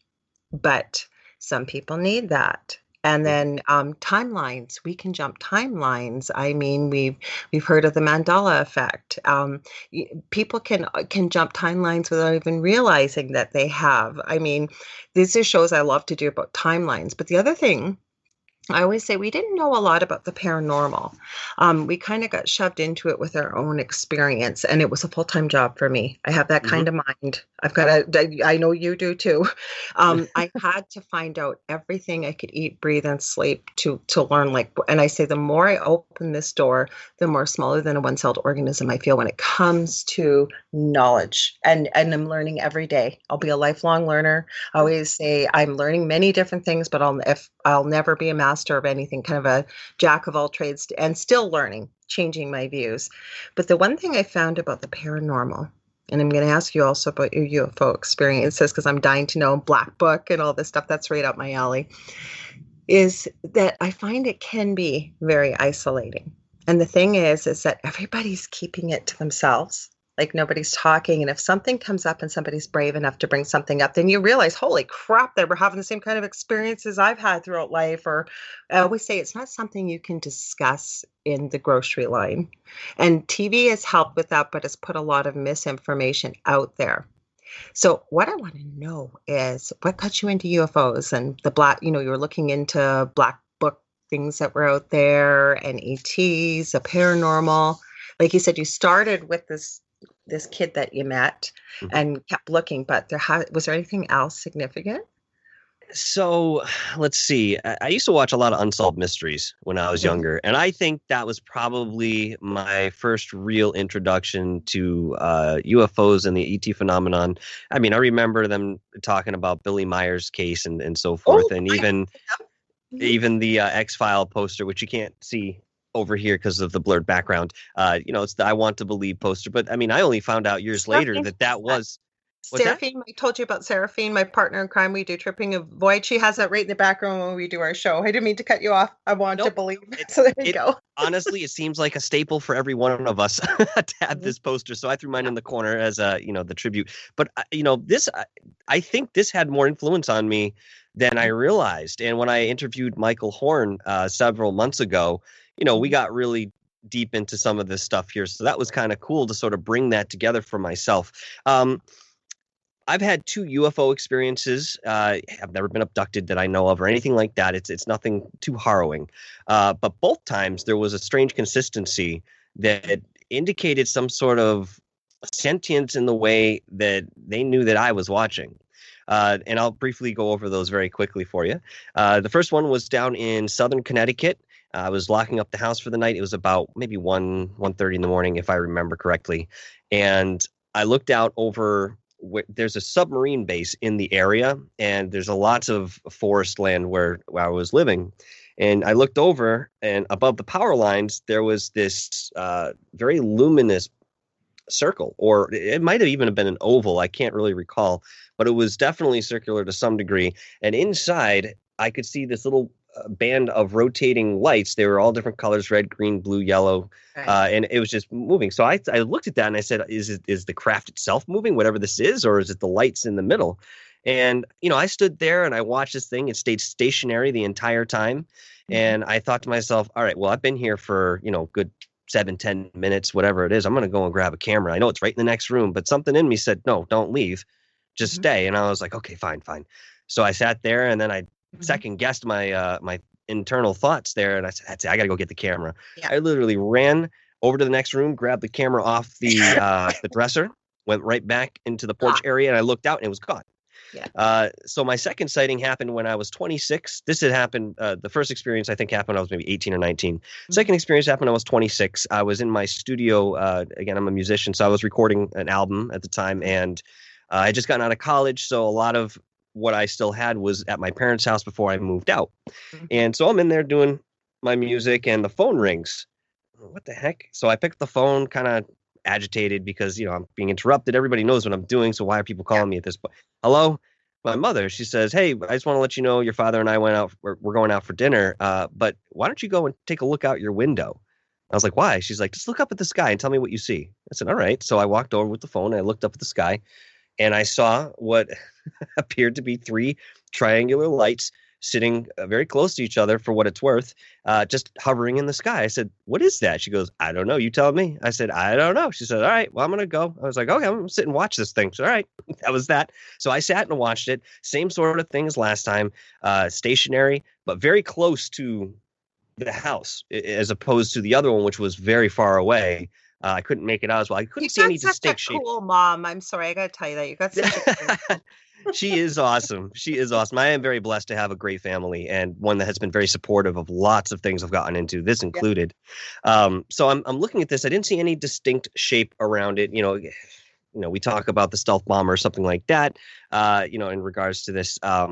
Speaker 1: but some people need that. And
Speaker 2: Mhm.
Speaker 1: then timelines, we can jump timelines. I mean, we've heard of the Mandela effect. People can jump timelines without even realizing that they have. I mean, these are shows I love to do about timelines. But the other thing, I always say, we didn't know a lot about the paranormal. We kind of got shoved into it with our own experience, and it was a full-time job for me. I have that
Speaker 2: Mhm.
Speaker 1: kind of mind. I've got a, I know you do too. I had to find out everything I could eat, breathe, and sleep to learn. And I say, the more I open this door, the more smaller than a one-celled organism I feel when it comes to knowledge. And I'm learning every day. I'll be a lifelong learner. I always say I'm learning many different things, but I'll never be a master of anything, kind of a jack of all trades, and still learning, changing my views. But the one thing I found about the paranormal, and I'm going to ask you also about your UFO experiences, because I'm dying to know, Black Book and all this stuff, that's right up my alley. is that I find it can be very isolating. And the thing is that everybody's keeping it to themselves. Like nobody's talking. And if something comes up and somebody's brave enough to bring something up, then you realize, holy crap, they were having the same kind of experiences I've had throughout life. Or I always say it's not something you can discuss in the grocery line. And TV has helped with that, but it's put a lot of misinformation out there. So what I want to know is what got you into UFOs and the black, you were looking into black book things that were out there and ETs, the paranormal. Like you said, you started with this kid that you met
Speaker 2: Mhm.
Speaker 1: and kept looking, but was there anything else significant?
Speaker 2: So let's see. I used to watch a lot of unsolved mysteries when I was
Speaker 1: Mhm.
Speaker 2: younger, and I think that was probably my first real introduction to UFOs and the ET phenomenon. I mean, I remember them talking about Billy Myers' case and so
Speaker 1: Oh,
Speaker 2: forth, and
Speaker 1: I
Speaker 2: even
Speaker 1: mhm.
Speaker 2: even the X-File poster, which you can't see over here because of the blurred background. It's the I Want to Believe poster. But I mean, I only found out years later
Speaker 1: Seraphine
Speaker 2: that
Speaker 1: has
Speaker 2: that
Speaker 1: that.
Speaker 2: was what's that?
Speaker 1: Seraphine, I told you about Seraphine, my partner in crime. We do Tripping a Void. She has that right in the background when we do our show. I didn't mean to cut you off. I want to
Speaker 2: Nope.
Speaker 1: believe.
Speaker 2: It
Speaker 1: So there you
Speaker 2: it
Speaker 1: go.
Speaker 2: honestly it seems like a staple for every one of us to have
Speaker 1: Mhm.
Speaker 2: this poster. So I threw mine
Speaker 1: Yeah.
Speaker 2: in the corner as the tribute. But this I think this had more influence on me than I realized. And when I interviewed Michael Horn several months ago, we
Speaker 1: Mhm.
Speaker 2: got really deep into some of this stuff here. So that was kind of cool to sort of bring that together for myself. I've had two UFO experiences. I've never been abducted that I know of or anything like that. It's nothing too harrowing. But both times there was a strange consistency that indicated some sort of sentience in the way that they knew that I was watching. And I'll briefly go over those very quickly for you. The first one was down in Southern Connecticut. I was locking up the house for the night. It was about maybe 1:30 in the morning, if I remember correctly. And I looked out over there's a submarine base in the area, and there's a lots of forest land where I was living. And I looked over, and above the power lines, there was this very luminous circle, or it might have even been an oval. I can't really recall, but it was definitely circular to some degree. And inside, I could see this little band of rotating lights. They were all different colors: red, green, blue, yellow.
Speaker 1: Right.
Speaker 2: And it was just moving. So I looked at that and I said, is the craft itself moving, whatever this is, or is it the lights in the middle? And I stood there and I watched this thing. It stayed stationary the entire time.
Speaker 1: Mhm.
Speaker 2: And I thought to myself, all right, well, I've been here for, good 7-10 minutes, whatever it is. I'm going to go and grab a camera. I know it's right in the next room, but something in me said, no, don't leave, just
Speaker 1: Mhm.
Speaker 2: stay. And I was like, okay, fine, fine. So I sat there and then I
Speaker 1: Mhm.
Speaker 2: second guessed my internal thoughts there. And I said, that's it. I got to go get the camera.
Speaker 1: Yeah.
Speaker 2: I literally ran over to the next room, grabbed the camera off the dresser, went right back into the porch
Speaker 1: Ah,
Speaker 2: area, and I looked out and it was gone.
Speaker 1: yeah.
Speaker 2: So my second sighting happened when I was 26. This had happened. The first experience I think happened when I was maybe 18 or 19.
Speaker 1: Mhm.
Speaker 2: Second experience happened when I was 26. I was in my studio. Again, I'm a musician, so I was recording an album at the time, and I had just gotten out of college. So a lot of what I still had was at my parents' house before I moved out.
Speaker 1: Mhm.
Speaker 2: And so I'm in there doing my music, and the phone rings. What the heck? So I picked the phone, kind of agitated because I'm being interrupted. Everybody knows what I'm doing, so why are people
Speaker 1: Yeah.
Speaker 2: calling me at this point? Hello, my mother. She says, "Hey, I just want to let you know your father and I went out. We're going out for dinner. But why don't you go and take a look out your window?" I was like, "Why?" She's like, "Just look up at the sky and tell me what you see." I said, "All right." So I walked over with the phone and I looked up at the sky and I saw what appeared to be three triangular lights sitting very close to each other for what it's worth, just hovering in the sky. I said, "What is that?" She goes, "I don't know. You tell me." I said, "I don't know." She said, "All right, well, I'm going to go." I was like, "Okay, I'm going to sit and watch this thing." So, all right, that was that. So I sat and watched it. Same sort of thing as last time, stationary, but very close to the house as opposed to the other one, which was very far away. I couldn't make it out as well. I
Speaker 1: You
Speaker 2: couldn't see
Speaker 1: got
Speaker 2: any
Speaker 1: such a
Speaker 2: distinct shape.
Speaker 1: cool mom. I'm sorry, I gotta tell you that. You got such a cool mom.
Speaker 2: She is awesome. She is awesome. I am very blessed to have a great family and one that has been very supportive of lots of things I've gotten into, this
Speaker 1: Yeah.
Speaker 2: included. So I'm looking at this. I didn't see any distinct shape around it. We talk about the stealth bomber or something like that. In regards to this, I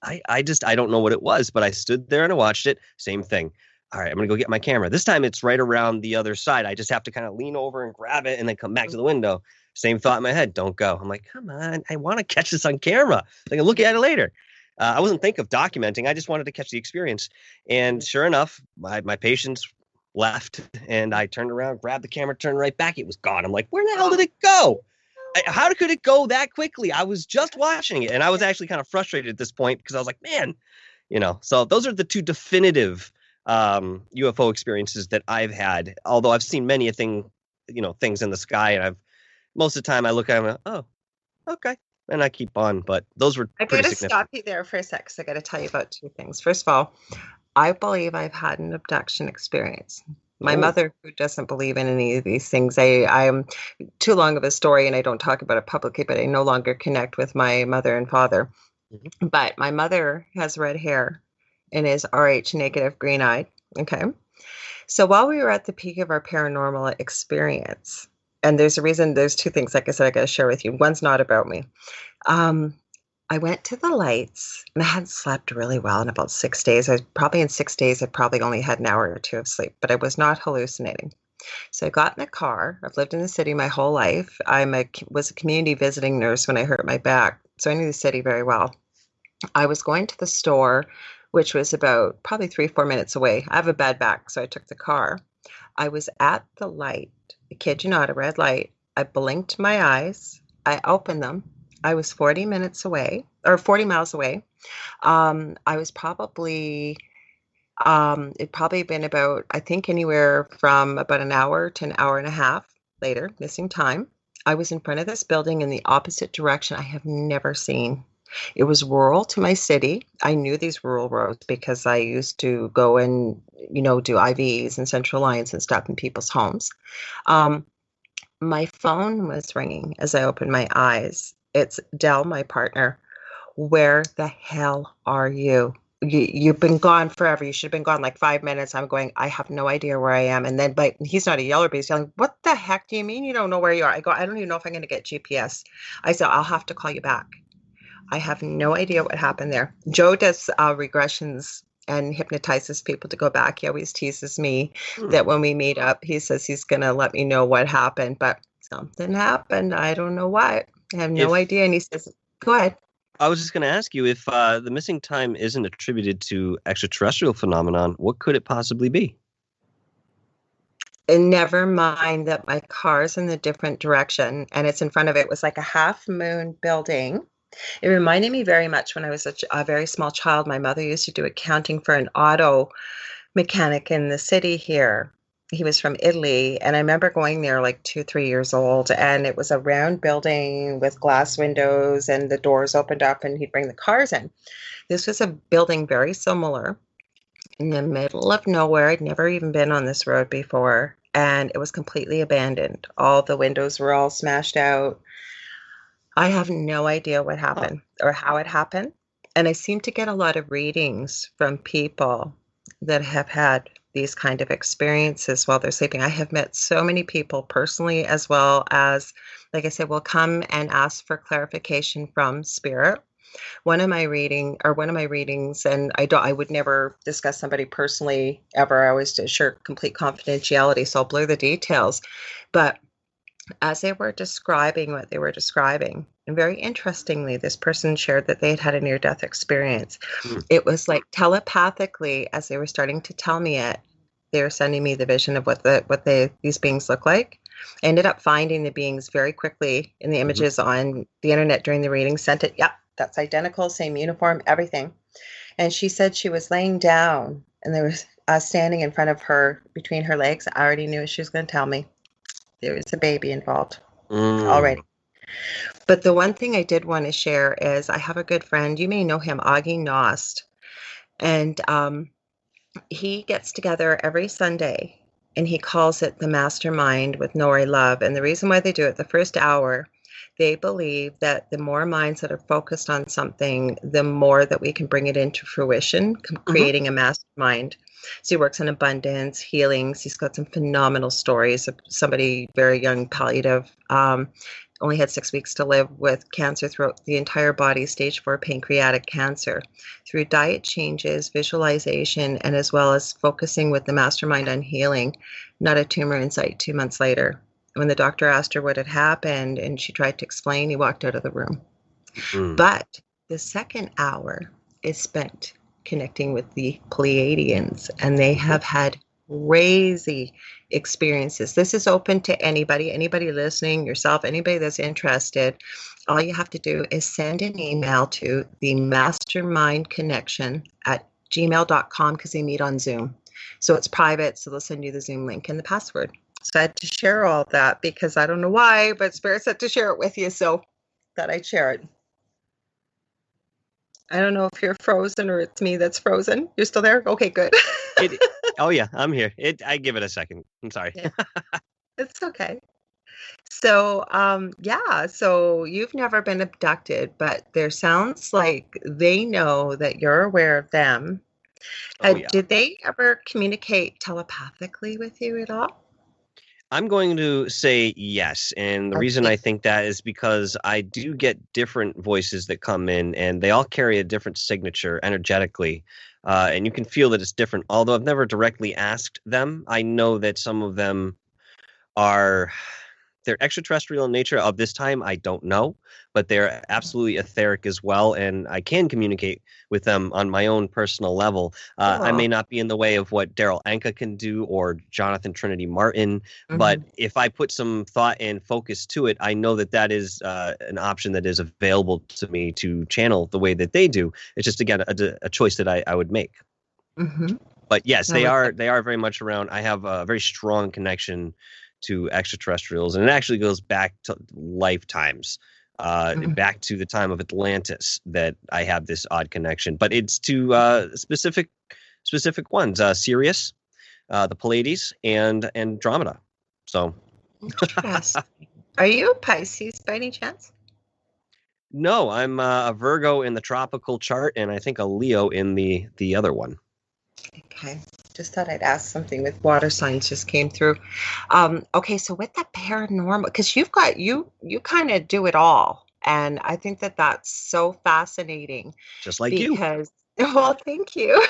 Speaker 2: don't know what it was, but I stood there and I watched it. Same thing. All right, I'm gonna go get my camera. This time it's right around the other side. I just have to kind of lean over and grab it and then come back to the window. Same thought in my head. Don't go. I'm like, come on, I want to catch this on camera. I can look at it later. I wasn't thinking of documenting. I just wanted to catch the experience. And sure enough, my patients left, and I turned around, grabbed the camera, turned right back. It was gone. I'm like, where the hell did it go? How could it go that quickly? I was just watching it, and I was actually kind of frustrated at this point because I was like, man, So those are the two definitive UFO experiences that I've had. Although I've seen many things in the sky, and most of the time I look at them, oh, okay, and I keep on. But those were
Speaker 1: I
Speaker 2: pretty
Speaker 1: got to
Speaker 2: significant.
Speaker 1: stop you there for a sec because I got to tell you about two things. First of all, I believe I've had an abduction experience. My mother, who doesn't believe in any of these things, I'm too long of a story and I don't talk about it publicly, but I no longer connect with my mother and father.
Speaker 2: Mm-hmm.
Speaker 1: But my mother has red hair and is Rh negative, green eyed. Okay. So while we were at the peak of our paranormal experience, and there's two things, like I said, I got to share with you. One's not about me. I went to the lights and I hadn't slept really well in about 6 days. In 6 days, I probably only had an hour or two of sleep, but I was not hallucinating. So I got in the car. I've lived in the city my whole life. Was a community visiting nurse when I hurt my back, so I knew the city very well. I was going to the store, which was about probably 3-4 minutes away. I have a bad back, so I took the car. I was at the light. I kid you not, a red light. I blinked my eyes. I opened them. I was 40 minutes away, or 40 miles away. I was probably, it'd probably been about, I think, anywhere from about an hour to an hour and a half later, missing time. I was in front of this building in the opposite direction I have never seen. It was rural to my city. I knew these rural roads because I used to go and, do IVs and central lines and stuff in people's homes. My phone was ringing as I opened my eyes. It's Dell, my partner. Where the hell are you? You've been gone forever. You should have been gone like 5 minutes. I'm going, I have no idea where I am. And then, but he's not a yeller, but he's yelling, what the heck do you mean you don't know where you are? I go, I don't even know if I'm going to get GPS. I said, I'll have to call you back. I have no idea what happened there. Joe does regressions and hypnotizes people to go back. He always teases me that when we meet up, he says he's going to let me know what happened, but something happened. I don't know what. I have no idea. And he says, go ahead.
Speaker 2: I was just going to ask you if the missing time isn't attributed to extraterrestrial phenomenon, what could it possibly be?
Speaker 1: And never mind that my car's in the different direction and it's in front of it. It was like a half moon building. It reminded me very much when I was a very small child. My mother used to do accounting for an auto mechanic in the city here. He was from Italy, and I remember going there like 2-3 years old, and it was a round building with glass windows, and the doors opened up, and he'd bring the cars in. This was a building very similar in the middle of nowhere. I'd never even been on this road before, and it was completely abandoned. All the windows were all smashed out. I have no idea what happened or how it happened. And I seem to get a lot of readings from people that have had these kind of experiences while they're sleeping. I have met so many people personally, as well as, like I said, will come and ask for clarification from spirit. One of my readings, and I would never discuss somebody personally ever. I always assure complete confidentiality, so I'll blur the details. But as they were describing what they were describing, and very interestingly, this person shared that they had had a near-death experience. It was like telepathically, as they were starting to tell me it, they were sending me the vision of what these beings look like. I ended up finding the beings very quickly in the images on the internet during the reading, sent it. Yep, that's identical, same uniform, everything. And she said she was laying down, and there was standing in front of her, between her legs. I already knew what she was going to tell me. There was a baby involved already. But the one thing I did want to share is I have a good friend. You may know him, Augie Nost. And he gets together every Sunday, and he calls it the Mastermind with Nori Love. And the reason why they do it, the first hour, they believe that the more minds that are focused on something, the more that we can bring it into fruition, creating a mastermind. So he works on abundance, healings. He's got some phenomenal stories of somebody very young, palliative, only had 6 weeks to live with cancer throughout the entire body, stage 4 pancreatic cancer. Through diet changes, visualization, and as well as focusing with the mastermind on healing, not a tumor in sight 2 months later. When the doctor asked her what had happened and she tried to explain, he walked out of the room. But the second hour is spent connecting with the Pleiadians, and they have had crazy experiences. This is open to anybody listening, yourself, anybody that's interested. All you have to do is send an email to the mastermind connection at gmail.com, because they meet on Zoom. So it's private, so they'll send you the Zoom link and the password. So I had to share all that because I don't know why, but Spirit said to share it with you, so thought I'd share it. I don't know if you're frozen or it's me that's frozen. You're still there? Okay, good.
Speaker 2: Oh yeah, I'm here. I give it a second. I'm sorry.
Speaker 1: Yeah, it's okay. So, yeah, so you've never been abducted, but there sounds like they know that you're aware of them.
Speaker 2: Oh yeah.
Speaker 1: Did they ever communicate telepathically with you at all?
Speaker 2: I'm going to say yes. And the reason
Speaker 1: Okay.
Speaker 2: I think that is because I do get different voices that come in, and they all carry a different signature energetically. And you can feel that it's different. Although I've never directly asked them, I know that some of them are they're extraterrestrial in nature. Of this time, I don't know, but they're absolutely etheric as well, and I can communicate with them on my own personal level. I
Speaker 1: Cool.
Speaker 2: may not be in the way of what Daryl Anka can do or Jonathan Trinity Martin, but
Speaker 1: Mhm.
Speaker 2: if I put some thought and focus to it, I know that that is an option that is available to me to channel the way that they do. It's just, again, a choice that I would make.
Speaker 1: Mhm.
Speaker 2: But yes,
Speaker 1: I like that.
Speaker 2: they are very much around. I have a very strong connection to extraterrestrials, and it actually goes back to lifetimes,
Speaker 1: Mhm.
Speaker 2: back to the time of Atlantis that I have this odd connection. But it's to specific ones: Sirius, the Pleiades, and Andromeda. So
Speaker 1: Interesting. Are you a Pisces by any chance?
Speaker 2: no, I'm a Virgo in the tropical chart, and I think a Leo in the other one.
Speaker 1: Okay. Just thought I'd ask something with water signs just came through. Okay, so with the paranormal, because you kind of do it all, and I think that that's so fascinating
Speaker 2: Just like you.
Speaker 1: because well, thank you.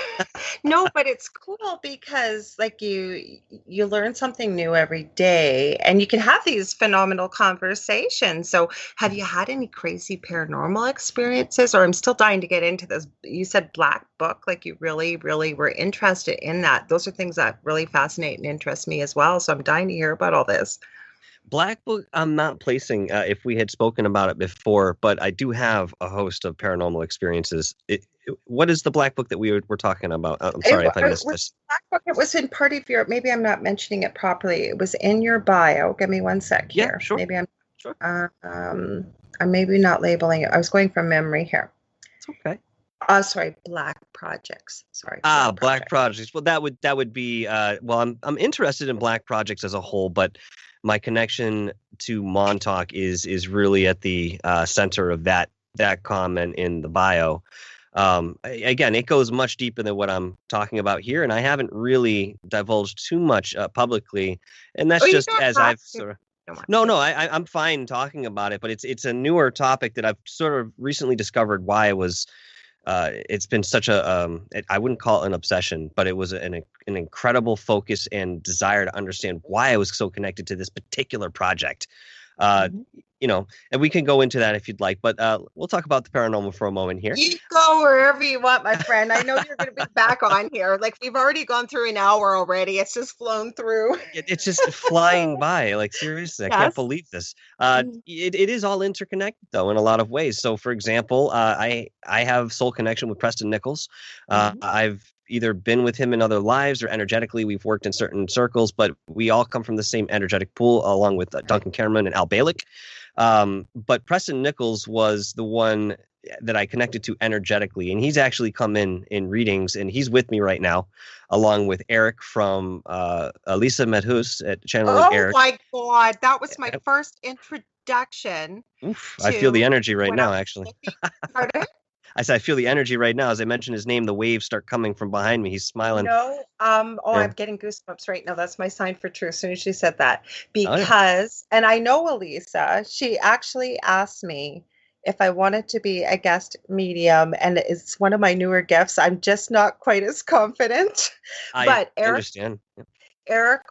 Speaker 1: No, but it's cool because like you learn something new every day and you can have these phenomenal conversations. So, have you had any crazy paranormal experiences? Or I'm still dying to get into this. You said Black Book, like you really, really were interested in that. Those are things that really fascinate and interest me as well. So I'm dying to hear about all this.
Speaker 2: Black Book, I'm not placing if we had spoken about it before, but I do have a host of paranormal experiences. What is the Black Book that were talking about? I'm sorry if I
Speaker 1: It
Speaker 2: missed
Speaker 1: was
Speaker 2: this.
Speaker 1: Black Book. It was in part of your. Maybe I'm not mentioning it properly. It was in your bio. Give me one sec
Speaker 2: Yeah,
Speaker 1: here.
Speaker 2: sure,
Speaker 1: Maybe
Speaker 2: sure.
Speaker 1: I'm maybe not labeling it. I was going from memory here.
Speaker 2: It's okay.
Speaker 1: Sorry, Black Projects. Sorry,
Speaker 2: Ah,
Speaker 1: Black
Speaker 2: Black
Speaker 1: Project.
Speaker 2: Projects. Well, that would be well, I'm interested in Black Projects as a whole, but my connection to Montauk is really at the center of that comment in the bio. Again, it goes much deeper than what I'm talking about here, and I haven't really divulged too much publicly, and
Speaker 1: Oh,
Speaker 2: that's
Speaker 1: you
Speaker 2: just
Speaker 1: don't
Speaker 2: as
Speaker 1: have
Speaker 2: I've
Speaker 1: to.
Speaker 2: sort of.
Speaker 1: Don't want
Speaker 2: No,
Speaker 1: to.
Speaker 2: no, I'm fine talking about it, but it's a newer topic that I've sort of recently discovered why it was it's been such a I wouldn't call it an obsession, but it was an incredible focus and desire to understand why I was so connected to this particular project. Uh,
Speaker 1: Mhm.
Speaker 2: and we can go into that if you'd like, but we'll talk about the paranormal for a moment here.
Speaker 1: You go wherever you want, my friend. I know you're going to be back on here. Like we've already gone through an hour already. It's just flown through.
Speaker 2: It's just flying by. Like, seriously, I can't
Speaker 1: Yes.
Speaker 2: believe this.
Speaker 1: Mhm.
Speaker 2: It is all interconnected though in a lot of ways. So, for example, I have soul connection with Preston Nichols.
Speaker 1: Mhm.
Speaker 2: I've either been with him in other lives or energetically we've worked in certain circles, but we all come from the same energetic pool, along with
Speaker 1: Right.
Speaker 2: Duncan Cameron and Al Balick. But Preston Nichols was the one that I connected to energetically, and he's actually come in readings, and he's with me right now, along with Eric from Elisa Medhus at Channeling
Speaker 1: Oh
Speaker 2: Eric.
Speaker 1: my God. That was my first introduction
Speaker 2: Oof, I feel the
Speaker 1: to
Speaker 2: energy right
Speaker 1: what I
Speaker 2: now,
Speaker 1: was
Speaker 2: actually.
Speaker 1: looking. Pardon?
Speaker 2: I said I feel the energy right now. As I mentioned his name, the waves start coming from behind me. He's smiling.
Speaker 1: No, oh,
Speaker 2: Yeah.
Speaker 1: I'm getting goosebumps right now. That's my sign for truth. As soon as she said that,
Speaker 2: Oh yeah.
Speaker 1: because, and I know Elisa, she actually asked me if I wanted to be a guest medium, and it's one of my newer gifts. I'm just not quite as confident.
Speaker 2: I
Speaker 1: But Eric,
Speaker 2: understand.
Speaker 1: Eric,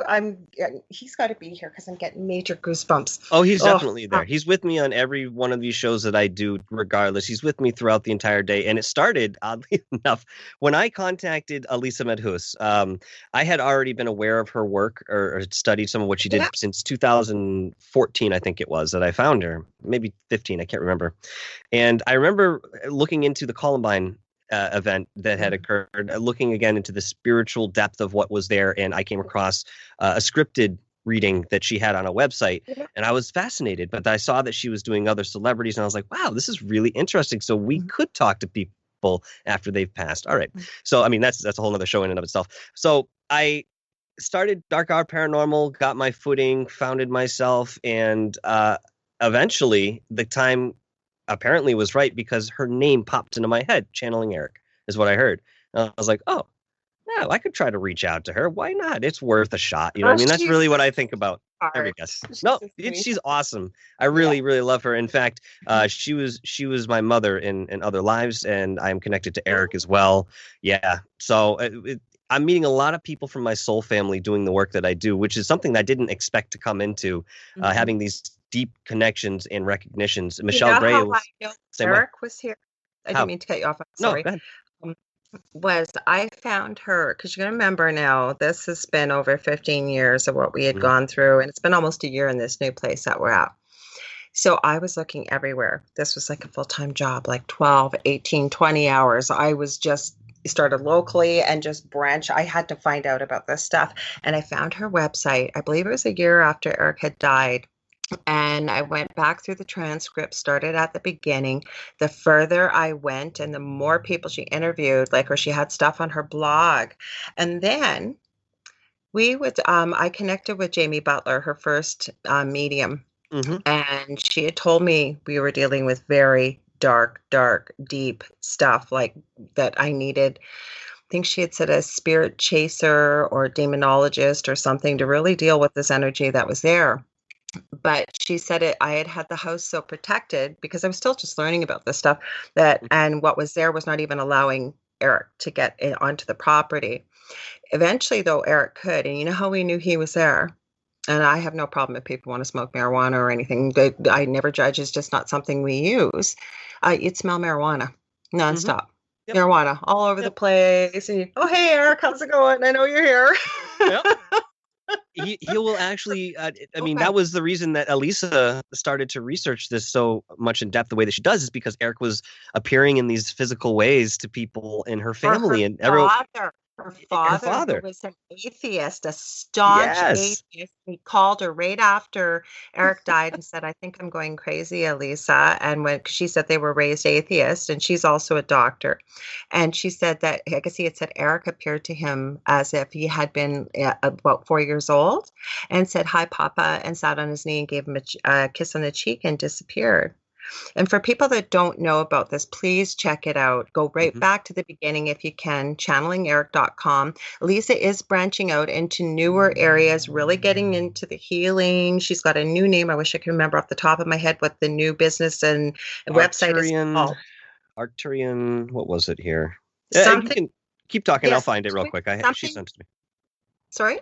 Speaker 1: he's got to be here because I'm getting major goosebumps.
Speaker 2: Oh, he's
Speaker 1: Oh,
Speaker 2: definitely there. He's with me on every one of these shows that I do, regardless. He's with me throughout the entire day. And it started, oddly enough, when I contacted Elisa Medhus. I had already been aware of her work or studied some of what she did
Speaker 1: yeah.
Speaker 2: since 2014, I think it was, that I found her. Maybe 15, I can't remember. And I remember looking into the Columbine event that had occurred, looking again into the spiritual depth of what was there. And I came across a scripted reading that she had on a website,
Speaker 1: Yeah.
Speaker 2: and I was fascinated. But I saw that she was doing other celebrities, and I was like, wow, this is really interesting. So we could talk to people after they've passed. All right. So, I mean, that's a whole other show in and of itself. So I started Dark Hour Paranormal, got my footing, founded myself, and eventually the time apparently was right because her name popped into my head. Channeling Eric is what I heard. And I was like, oh, yeah, I could try to reach out to her. Why not? It's worth a shot. You know what I mean? That's
Speaker 1: She's
Speaker 2: really what I think about every
Speaker 1: hard.
Speaker 2: guest.
Speaker 1: She's
Speaker 2: No,
Speaker 1: a sweet.
Speaker 2: she's awesome. I
Speaker 1: Yeah.
Speaker 2: really, really love her. In fact, she was my mother in other lives, and I'm connected to Eric as well. Yeah. So I'm meeting a lot of people from my soul family doing the work that I do, which is something that I didn't expect to come into, having these deep connections and recognitions. Michelle
Speaker 1: You know
Speaker 2: Gray
Speaker 1: how I
Speaker 2: was
Speaker 1: know
Speaker 2: same way.
Speaker 1: Eric was here? I didn't
Speaker 2: How?
Speaker 1: mean to cut you off. I'm
Speaker 2: No,
Speaker 1: sorry.
Speaker 2: go ahead.
Speaker 1: Was I found her because you can remember now, this has been over 15 years of what we had
Speaker 2: Mhm.
Speaker 1: gone through, and it's been almost a year in this new place that we're at. So I was looking everywhere. This was like a full-time job, like 12, 18, 20 hours. I was just started locally and just branch. I had to find out about this stuff. And I found her website. I believe it was a year after Eric had died. And I went back through the transcript, started at the beginning. The further I went and the more people she interviewed, like, or she had stuff on her blog. And then I connected with Jamie Butler, her first medium,
Speaker 2: Mm-hmm.
Speaker 1: and she had told me we were dealing with very dark, dark, deep stuff like that I needed. I think she had said a spirit chaser or demonologist or something to really deal with this energy that was there. But she said I had had the house so protected because I was still just learning about this stuff and what was there was not even allowing Eric to get onto the property. Eventually, though, Eric could, and you know how we knew he was there? And I have no problem if people want to smoke marijuana or anything. I never judge. It's just not something we use. You'd smell marijuana
Speaker 2: Mm-hmm.
Speaker 1: nonstop.
Speaker 2: Yep.
Speaker 1: Marijuana all over the
Speaker 2: Yep.
Speaker 1: place. And oh, hey, Eric, how's it going? I know you're here.
Speaker 2: Yep. He will actually. I mean, that was the reason that Elisa started to research this so much in depth the way that she does, is because Eric was appearing in these physical ways to people in her family and everyone.
Speaker 1: Her
Speaker 2: Her
Speaker 1: father, who
Speaker 2: father.
Speaker 1: was an atheist, a staunch
Speaker 2: Yes.
Speaker 1: atheist, he called her right after Eric died and said, I think I'm going crazy, Elisa. And when she said they were raised atheist, and she's also a doctor. And she said that, I guess he had said Eric appeared to him as if he had been about 4 years old and said, hi, Papa, and sat on his knee and gave him a kiss on the cheek and disappeared. And for people that don't know about this, please check it out. Go right back to the beginning if you can, channelingeric.com. Lisa is branching out into newer areas, really getting into the healing. She's got a new name. I wish I could remember off the top of my head what the new business and website is called.
Speaker 2: Arcturian, what was it here? You
Speaker 1: Something,
Speaker 2: can keep talking. I'll
Speaker 1: yes,
Speaker 2: find it real quick. She
Speaker 1: something,
Speaker 2: sent it to me.
Speaker 1: sorry?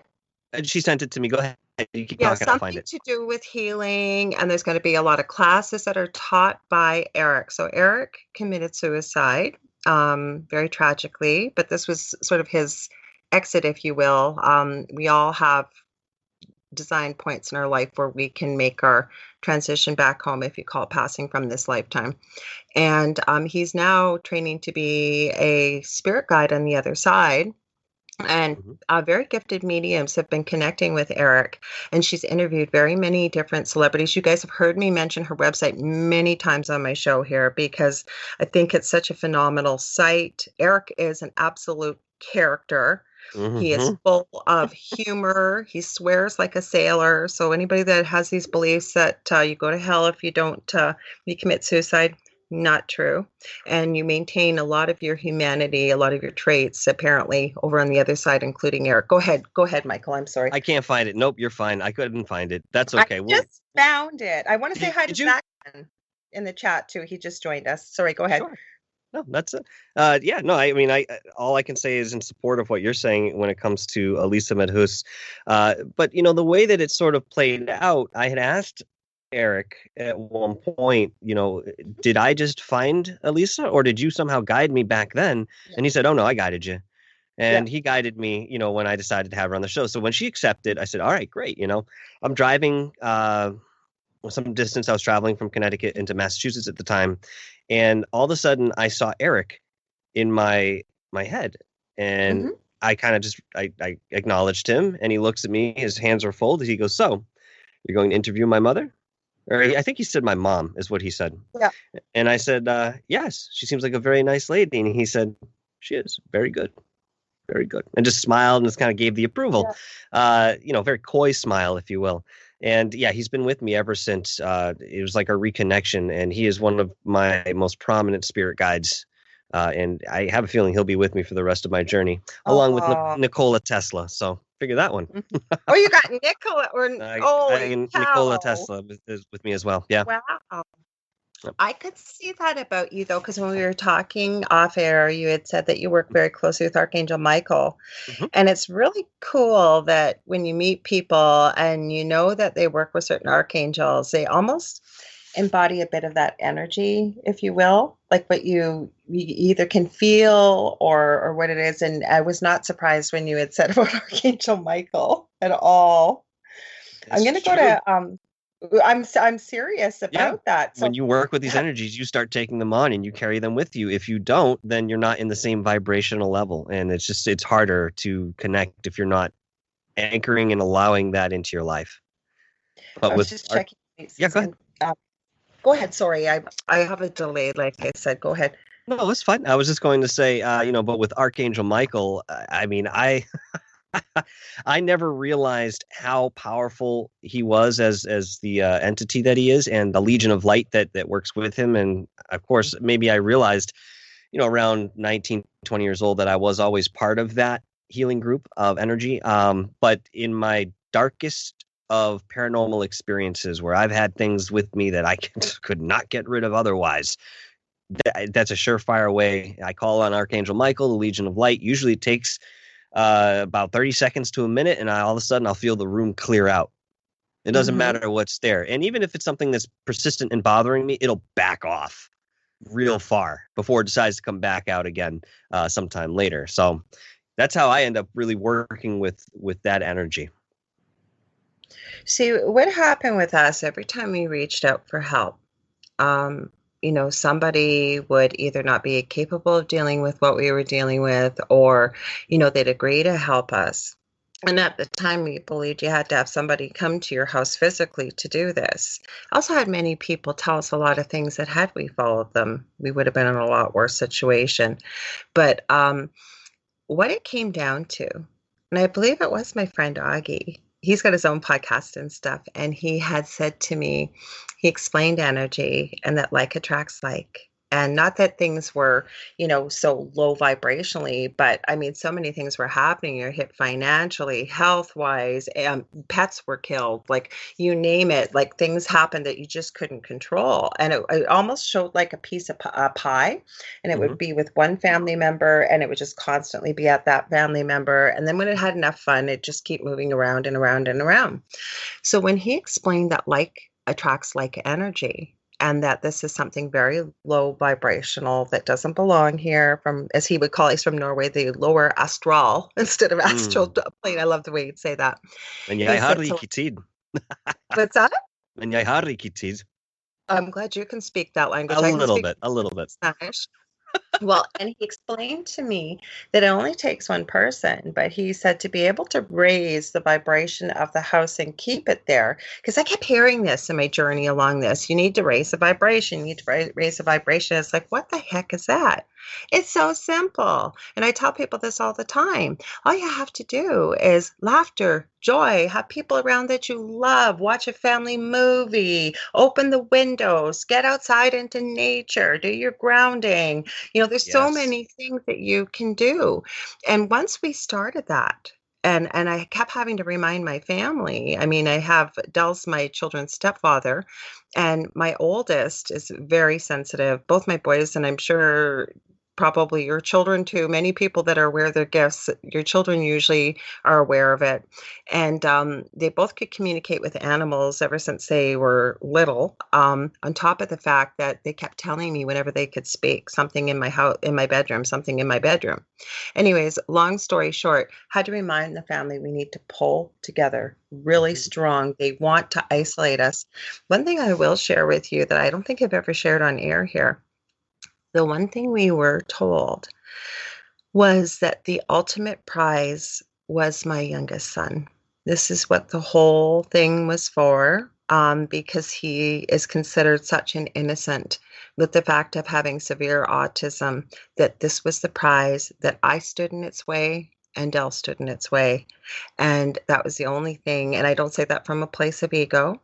Speaker 2: She sent it to me. Go ahead. You keep
Speaker 1: Yeah,
Speaker 2: talking. I'll find
Speaker 1: something
Speaker 2: it.
Speaker 1: to do with healing, and there's going to be a lot of classes that are taught by Eric. So Eric committed suicide, very tragically, but this was sort of his exit, if you will. We all have design points in our life where we can make our transition back home, if you call it passing from this lifetime. And he's now training to be a spirit guide on the other side. And very gifted mediums have been connecting with Eric, and she's interviewed very many different celebrities. You guys have heard me mention her website many times on my show here because I think it's such a phenomenal site. Eric is an absolute character. He is full of humor. He swears like a sailor. So anybody that has these beliefs that you go to hell if you don't, you commit suicide, not true. And you maintain a lot of your humanity, a lot of your traits, apparently, over on the other side, including Eric. Go ahead, Michael. I'm sorry.
Speaker 2: I can't find it. Nope, you're fine. I couldn't find it. That's okay.
Speaker 1: I just found it. I want to say hi to Zach in the chat, too. He just joined us. Sorry, go ahead.
Speaker 2: Sure. No, that's it. Yeah, no, I mean, all I can say is in support of what you're saying when it comes to Elisa Medhus. But the way that it sort of played out, I had asked Eric at one point, did I just find Elisa, or did you somehow guide me back then?
Speaker 1: Yeah.
Speaker 2: And he said, "Oh no, I guided you."
Speaker 1: Yeah.
Speaker 2: And he guided me, when I decided to have her on the show. So when she accepted, I said, "All right, great." I'm driving some distance. I was traveling from Connecticut into Massachusetts at the time, and all of a sudden I saw Eric in my head, and
Speaker 1: Hmm.
Speaker 2: I kind of just I acknowledged him, and he looks at me. His hands are folded. He goes, "So you're going to interview my mother?" Or I think he said my mom is what he said.
Speaker 1: Yeah.
Speaker 2: And I said, "Yes, she seems like a very nice lady." And he said, "She is very good." Very good. And just smiled and just kind of gave the approval,
Speaker 1: Yeah.
Speaker 2: very coy smile, if you will. And yeah, he's been with me ever since. It was like a reconnection, and he is one of my most prominent spirit guides. And I have a feeling he'll be with me for the rest of my journey, along with
Speaker 1: Oh.
Speaker 2: Nikola Tesla. So figure that one.
Speaker 1: Mhm. Oh, you got Nicola or holy
Speaker 2: Nikola
Speaker 1: cow.
Speaker 2: Tesla is with me as well. Yeah.
Speaker 1: Wow.
Speaker 2: Yep.
Speaker 1: I could see that about you though, because when we were talking off air, you had said that you work very closely with Archangel Michael.
Speaker 2: Mhm.
Speaker 1: And it's really cool that when you meet people and you know that they work with certain archangels, they almost embody a bit of that energy, if you will, like what you either can feel or what it is. And I was not surprised when you had said about Archangel Michael at all. I'm going
Speaker 2: It's
Speaker 1: to go
Speaker 2: true.
Speaker 1: to I'm serious
Speaker 2: Yeah.
Speaker 1: about that.
Speaker 2: When
Speaker 1: So
Speaker 2: you work with these energies, you start taking them on and you carry them with you. If you don't, then you're not in the same vibrational level. And it's harder to connect if you're not anchoring and allowing that into your life. But
Speaker 1: I was
Speaker 2: with
Speaker 1: just
Speaker 2: art,
Speaker 1: checking
Speaker 2: yeah,
Speaker 1: places
Speaker 2: go ahead.
Speaker 1: and go ahead. Sorry, I have a delay, like I said. Go ahead.
Speaker 2: No, it's fine. I was just going to say, but with Archangel Michael, I mean, I never realized how powerful he was as the entity that he is, and the Legion of Light that works with him. And of course, maybe I realized, around 19, 20 years old, that I was always part of that healing group of energy. But in my darkest of paranormal experiences, where I've had things with me that I could not get rid of otherwise, that's a surefire way. I call on Archangel Michael, the Legion of Light. Usually it takes about 30 seconds to a minute, and all of a sudden I'll feel the room clear out. It doesn't
Speaker 1: Hmm.
Speaker 2: matter what's there. And even if it's something that's persistent and bothering me, it'll back off real far before it decides to come back out again sometime later. So that's how I end up really working with that energy.
Speaker 1: See, what happened with us every time we reached out for help? Um, somebody would either not be capable of dealing with what we were dealing with, or, they'd agree to help us. And at the time, we believed you had to have somebody come to your house physically to do this. I also had many people tell us a lot of things that had we followed them, we would have been in a lot worse situation. But what it came down to, and I believe it was my friend Augie. He's got his own podcast and stuff. And he had said to me, he explained energy and that like attracts like. And not that things were, so low vibrationally, but I mean, so many things were happening. You're hit financially, health wise, pets were killed, like you name it, like things happened that you just couldn't control. And it almost showed like a piece of pie, and it
Speaker 2: Mm-hmm.
Speaker 1: would be with one family member and it would just constantly be at that family member, and then when it had enough fun it just keep moving around and around and around. So when he explained that like attracts like energy, and that this is something very low vibrational that doesn't belong here, from, as he would call it, he's from Norway, the lower astral instead of astral
Speaker 2: Mm.
Speaker 1: plane. I love the way he'd say that.
Speaker 2: Men
Speaker 1: He
Speaker 2: jeg har
Speaker 1: said to,
Speaker 2: ikke tid.
Speaker 1: what's that?
Speaker 2: Men jeg har ikke tid.
Speaker 1: I'm glad you can speak that language.
Speaker 2: A
Speaker 1: I can
Speaker 2: little
Speaker 1: speak
Speaker 2: bit, a little bit.
Speaker 1: Spanish. Well, and he explained to me that it only takes one person, but he said to be able to raise the vibration of the house and keep it there. Because I kept hearing this in my journey along this. You need to raise the vibration. You need to raise the vibration. It's like, what the heck is that? It's so simple. And I tell people this all the time. All you have to do is laughter, joy, have people around that you love, watch a family movie, open the windows, get outside into nature, do your grounding. There's so
Speaker 2: Yes.
Speaker 1: many things that you can do. And once we started that, And I kept having to remind my family. I mean, I have Dell's my children's stepfather, and my oldest is very sensitive, both my boys, and I'm sure probably your children too. Many people that are aware of their gifts, your children usually are aware of it. And they both could communicate with animals ever since they were little. On top of the fact that they kept telling me whenever they could speak, something in my house, in my bedroom, something in my bedroom. Anyways, long story short, had to remind the family we need to pull together really strong. They want to isolate us. One thing I will share with you that I don't think I've ever shared on air here, the one thing we were told was that the ultimate prize was my youngest son. This is what the whole thing was for, because he is considered such an innocent with the fact of having severe autism, that this was the prize, that I stood in its way and Dell stood in its way. And that was the only thing. And I don't say that from a place of ego.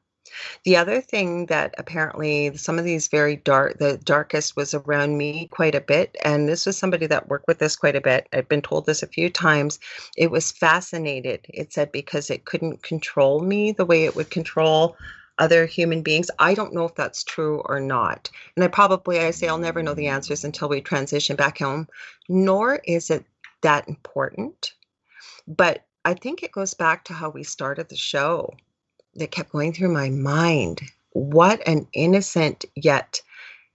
Speaker 1: The other thing that apparently some of these the darkest was around me quite a bit. And this was somebody that worked with this quite a bit. I've been told this a few times. It was fascinated. It said because it couldn't control me the way it would control other human beings. I don't know if that's true or not. And I say I'll never know the answers until we transition back home, nor is it that important. But I think it goes back to how we started the show that kept going through my mind. What an innocent, yet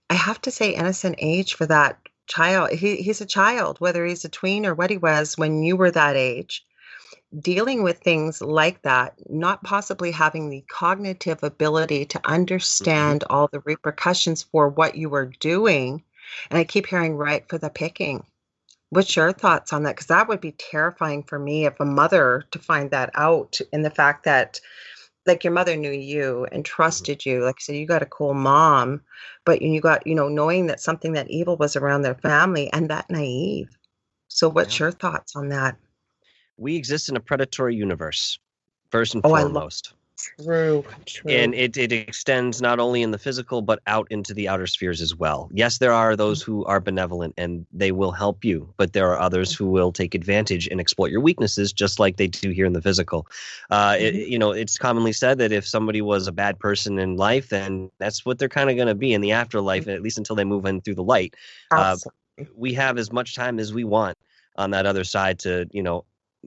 Speaker 1: I have to say innocent age for that child. He's a child, whether he's a tween or what he was when you were that age, dealing with things like that, not possibly having the cognitive ability to understand all the repercussions for what you were doing. And I keep hearing right for the picking. What's your thoughts on that? Because that would be terrifying for me if a mother to find that out, in the fact that like your mother knew you and trusted you. Like I said, you got a cool mom, but you got, knowing that something that evil was around their family and that naive. So what's
Speaker 2: Yeah.
Speaker 1: your thoughts on that?
Speaker 2: We exist in a predatory universe, first and
Speaker 1: Oh, I love
Speaker 2: foremost.
Speaker 1: true,
Speaker 2: And
Speaker 1: true.
Speaker 2: it extends not only in the physical, but out into the outer spheres as well. Yes, there are those who are benevolent and they will help you, but there are others who will take advantage and exploit your weaknesses, just like they do here in the physical. It's commonly said that if somebody was a bad person in life, then that's what they're kind of going to be in the afterlife, at least until they move in through the light.
Speaker 1: Absolutely.
Speaker 2: We have as much time as we want on that other side to,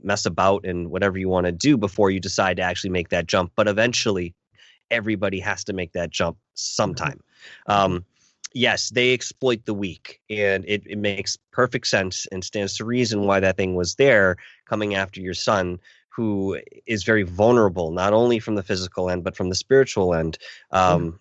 Speaker 2: mess about and whatever you want to do before you decide to actually make that jump. But eventually, everybody has to make that jump sometime. Yes, they exploit the weak, and it makes perfect sense and stands to reason why that thing was there, coming after your son, who is very vulnerable, not only from the physical end, but from the spiritual end. I'm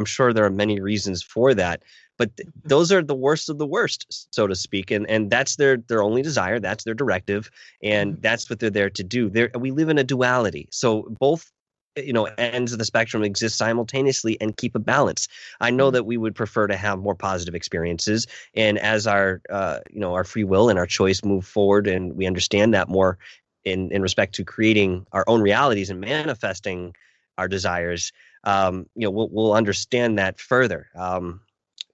Speaker 2: sure there are many reasons for that. But those are the worst of the worst, so to speak, and that's their only desire. That's their directive, and that's what they're there to do. We live in a duality, so both ends of the spectrum exist simultaneously and keep a balance. I know that we would prefer to have more positive experiences, and as our our free will and our choice move forward, and we understand that more in respect to creating our own realities and manifesting our desires, we'll understand that further.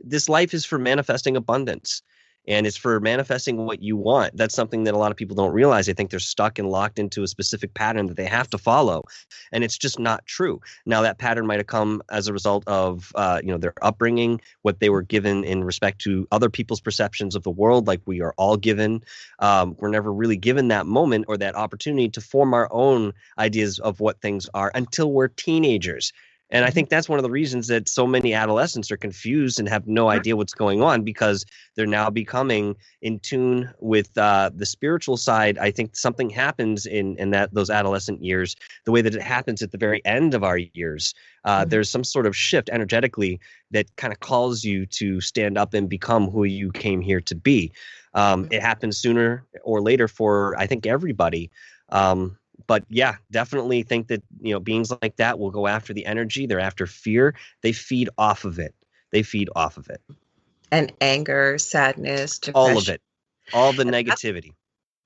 Speaker 2: This life is for manifesting abundance, and it's for manifesting what you want. That's something that a lot of people don't realize. They think they're stuck and locked into a specific pattern that they have to follow, and it's just not true. Now, that pattern might have come as a result of their upbringing, what they were given in respect to other people's perceptions of the world, like we are all given. We're never really given that moment or that opportunity to form our own ideas of what things are until we're teenagers. And I think that's one of the reasons that so many adolescents are confused and have no idea what's going on, because they're now becoming in tune with the spiritual side. I think something happens in those adolescent years, the way that it happens at the very end of our years. There's some sort of shift energetically that kind of calls you to stand up and become who you came here to be. It happens sooner or later for, I think, everybody. But yeah, definitely think that, beings like that will go after the energy. They're after fear. They feed off of it.
Speaker 1: And anger, sadness,
Speaker 2: All of
Speaker 1: depression.
Speaker 2: it, all the
Speaker 1: And
Speaker 2: negativity.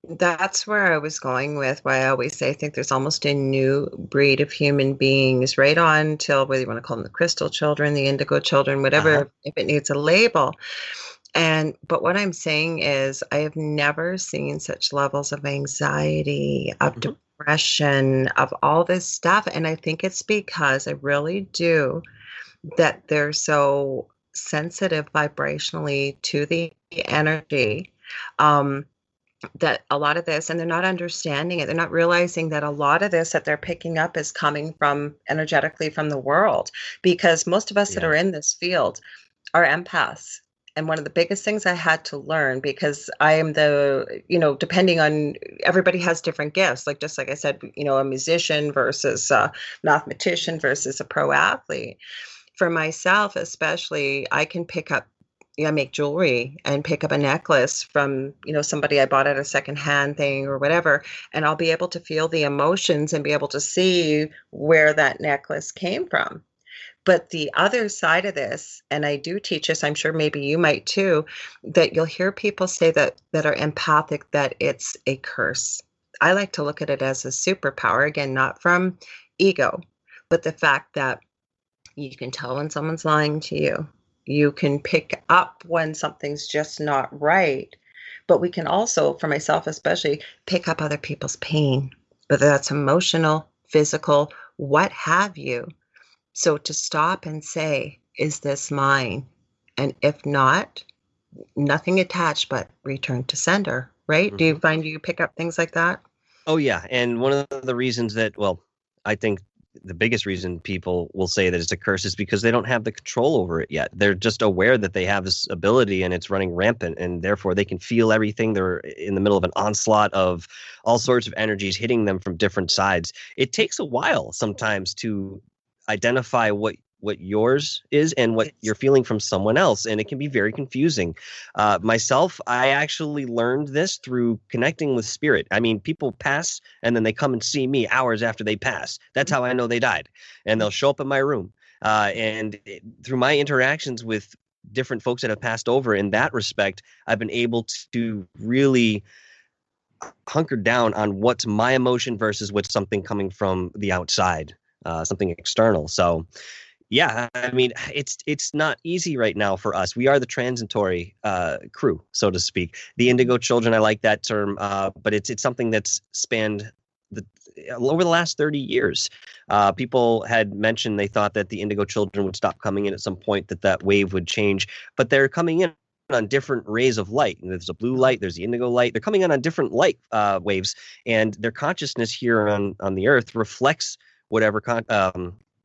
Speaker 1: that's where I was going with why I always say I think there's almost a new breed of human beings right on till whether you want to call them the crystal children, the indigo children, whatever, if it needs a label. But what I'm saying is, I have never seen such levels of anxiety, of
Speaker 2: Mhm.
Speaker 1: depression, of all this stuff. And I think it's because I really do that they're so sensitive vibrationally to the energy. Um, that a lot of this, and they're not understanding it, they're not realizing that a lot of this that they're picking up is coming from energetically from the world, because most of us that
Speaker 2: Yeah.
Speaker 1: are in this field are empaths. And one of the biggest things I had to learn, because I am depending on, everybody has different gifts. Like, just like I said, a musician versus a mathematician versus a pro athlete. For myself, especially, I can pick up, I make jewelry and pick up a necklace from, somebody I bought at a secondhand thing or whatever. And I'll be able to feel the emotions and be able to see where that necklace came from. But the other side of this, and I do teach this, I'm sure maybe you might too, that you'll hear people say that are empathic, that it's a curse. I like to look at it as a superpower, again, not from ego, but the fact that you can tell when someone's lying to you. You can pick up when something's just not right. But we can also, for myself especially, pick up other people's pain, whether that's emotional, physical, what have you. So to stop and say, is this mine? And if not, nothing attached but return to sender, right? Do you
Speaker 2: Mhm.
Speaker 1: find you pick up things like that?
Speaker 2: Oh yeah, and one of the reasons that, well, I think the biggest reason people will say that it's a curse is because they don't have the control over it yet. They're just aware that they have this ability and it's running rampant, and therefore they can feel everything. They're in the middle of an onslaught of all sorts of energies hitting them from different sides. It takes a while sometimes to identify what yours is and what
Speaker 1: Yes.
Speaker 2: you're feeling from someone else, and it can be very confusing. Myself, I actually learned this through connecting with spirit. I mean, people pass and then they come and see me hours after they pass. That's how I know they died. And they'll show up in my room. Through my interactions with different folks that have passed over in that respect, I've been able to really hunker down on what's my emotion versus what's something coming from the outside, something external. So yeah, I mean, it's not easy right now for us. We are the transitory crew, so to speak. The Indigo Children, I like that term, but it's something that's spanned the over the last 30 years. People had mentioned they thought that the Indigo Children would stop coming in at some point, that wave would change, but they're coming in on different rays of light. And there's a blue light, there's the indigo light. They're coming in on different light waves, and their consciousness here on the Earth reflects whatever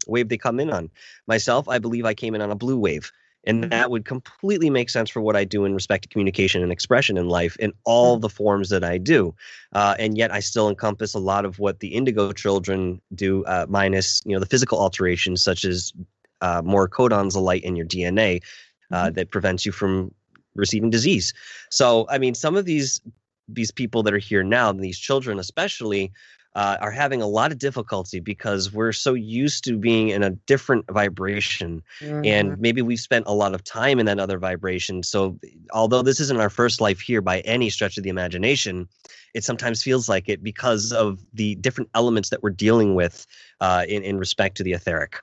Speaker 2: wave they come in on. Myself, I believe I came in on a blue wave. And
Speaker 1: Mhm.
Speaker 2: that would completely make sense for what I do in respect to communication and expression in life in all the forms that I do. And yet I still encompass a lot of what the Indigo Children do, minus, the physical alterations, such as more codons of light in your DNA
Speaker 1: Mhm.
Speaker 2: that prevents you from receiving disease. So, I mean, some of these people that are here now, these children especially, are having a lot of difficulty because we're so used to being in a different vibration,
Speaker 1: Mhm.
Speaker 2: and maybe we've spent a lot of time in that other vibration. So although this isn't our first life here by any stretch of the imagination, it sometimes feels like it because of the different elements that we're dealing with in respect to the etheric.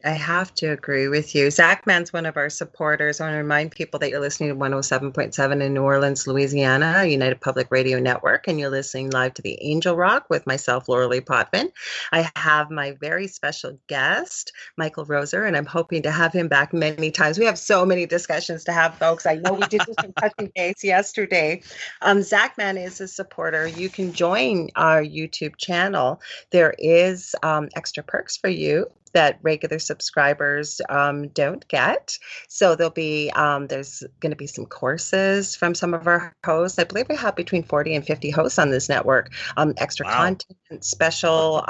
Speaker 1: I have to agree with you. Zach Man's one of our supporters. I want to remind people that you're listening to 107.7 in New Orleans, Louisiana, United Public Radio Network, and you're listening live to the Angel Rock with myself, Lorilei Potvin. I have my very special guest, Michael Roser, and I'm hoping to have him back many times. We have so many discussions to have, folks. I know we did just some touching base yesterday. Zach Man is a supporter. You can join our YouTube channel. There is extra perks for you that regular subscribers don't get. So there's going to be some courses from some of our hosts. I believe we have between 40 and 50 hosts on this network. Extra
Speaker 2: Wow.
Speaker 1: content, special,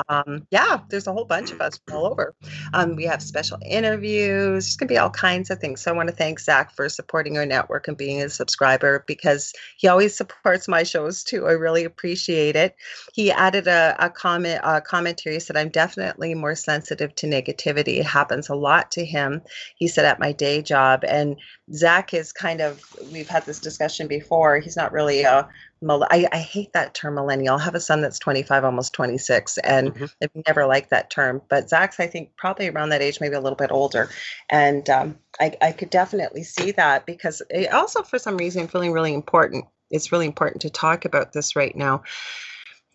Speaker 1: yeah, there's a whole bunch of us all over. We have special interviews. There's going to be all kinds of things. So I want to thank Zach for supporting our network and being a subscriber, because he always supports my shows too. I really appreciate it. He added a commentary. He said, I'm definitely more sensitive to negativity. It happens a lot to him. He said, at my day job. And Zach is we've had this discussion before. He's not really a I hate that term millennial. I have a son that's 25, almost 26, and
Speaker 2: Mhm.
Speaker 1: I've never liked that term. But Zach's, I think, probably around that age, maybe a little bit older. And I could definitely see that because it also, for some reason, feeling really important. It's really important to talk about this right now.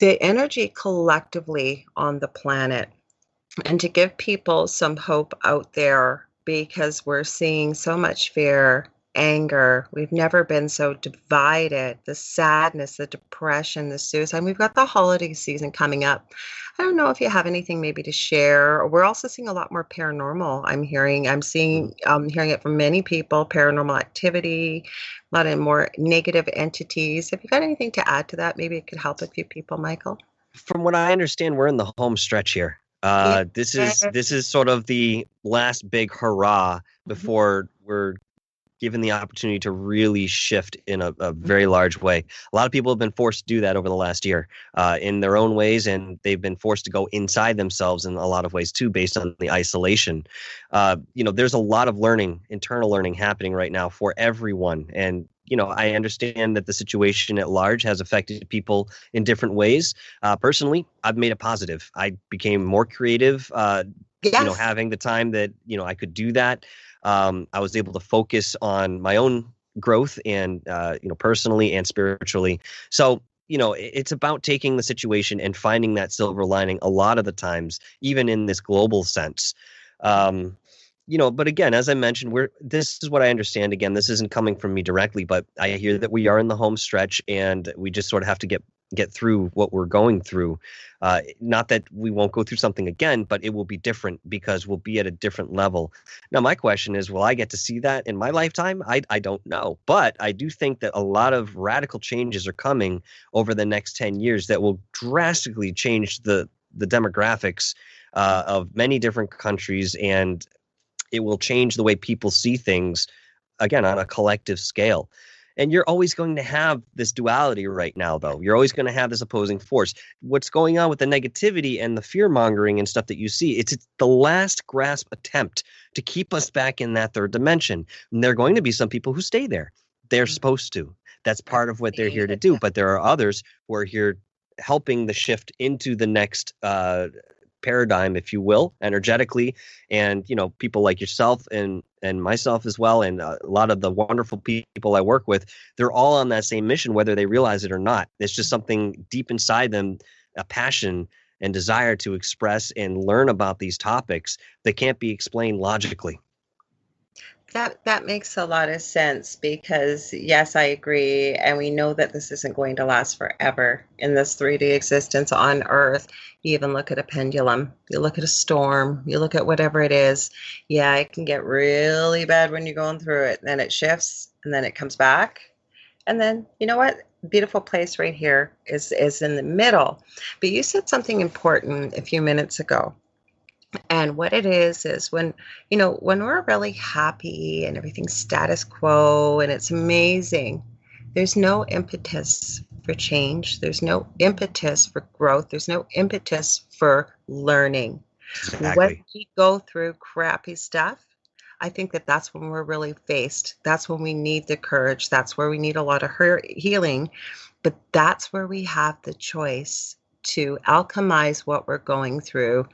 Speaker 1: The energy collectively on the planet and to give people some hope out there because we're seeing so much fear, anger. We've never been so divided. The sadness, the depression, the suicide. We've got the holiday season coming up. I don't know if you have anything maybe to share. We're also seeing a lot more paranormal. Hearing it from many people, paranormal activity, a lot of more negative entities. Have you got anything to add to that? Maybe it could help a few people, Michael.
Speaker 2: From what I understand, we're in the home stretch here.
Speaker 1: Yeah.
Speaker 2: This is sort of the last big hurrah before we're given the opportunity to really shift in a very large way. A lot of people have been forced to do that over the last year in their own ways, and they've been forced to go inside themselves in a lot of ways too, based on the isolation. There's a lot of learning, internal learning happening right now for everyone. And I understand that the situation at large has affected people in different ways. Personally, I've made it positive. I became more creative,
Speaker 1: Yes.
Speaker 2: having the time that, I could do that. I was able to focus on my own growth and, personally and spiritually. So, it's about taking the situation and finding that silver lining a lot of the times, even in this global sense. Um, but again, as I mentioned, this is what I understand. Again, this isn't coming from me directly, but I hear that we are in the home stretch and we just sort of have to get through what we're going through. Not that we won't go through something again, but it will be different because we'll be at a different level. Now, my question is, will I get to see that in my lifetime? I don't know. But I do think that a lot of radical changes are coming over the next 10 years that will drastically change the demographics of many different countries, and it will change the way people see things, again, on a collective scale. And you're always going to have this duality right now, though. You're always going to have this opposing force. What's going on with the negativity and the fear mongering and stuff that you see, it's the last grasp attempt to keep us back in that third dimension. And there are going to be some people who stay there. They're supposed to. That's part of what they're here to do. But there are others who are here helping the shift into the next paradigm, if you will, energetically. And people like yourself and myself as well, and a lot of the wonderful people I work with, they're all on that same mission, whether they realize it or not. It's just something deep inside them, a passion and desire to express and learn about these topics that can't be explained logically.
Speaker 1: That makes a lot of sense because yes, I agree, and we know that this isn't going to last forever in this 3D existence on Earth. You even look at a pendulum, you look at a storm, you look at whatever it is. Yeah, it can get really bad when you're going through it. Then it shifts, and then it comes back, and then you know what? Beautiful place right here is in the middle. But you said something important a few minutes ago. And what it is when we're really happy and everything's status quo and it's amazing, there's no impetus for change. There's no impetus for growth. There's no impetus for learning. When
Speaker 2: Exactly.
Speaker 1: we go through crappy stuff, I think that that's when we're really faced. That's when we need the courage. That's where we need a lot of healing. But that's where we have the choice to alchemize what we're going through,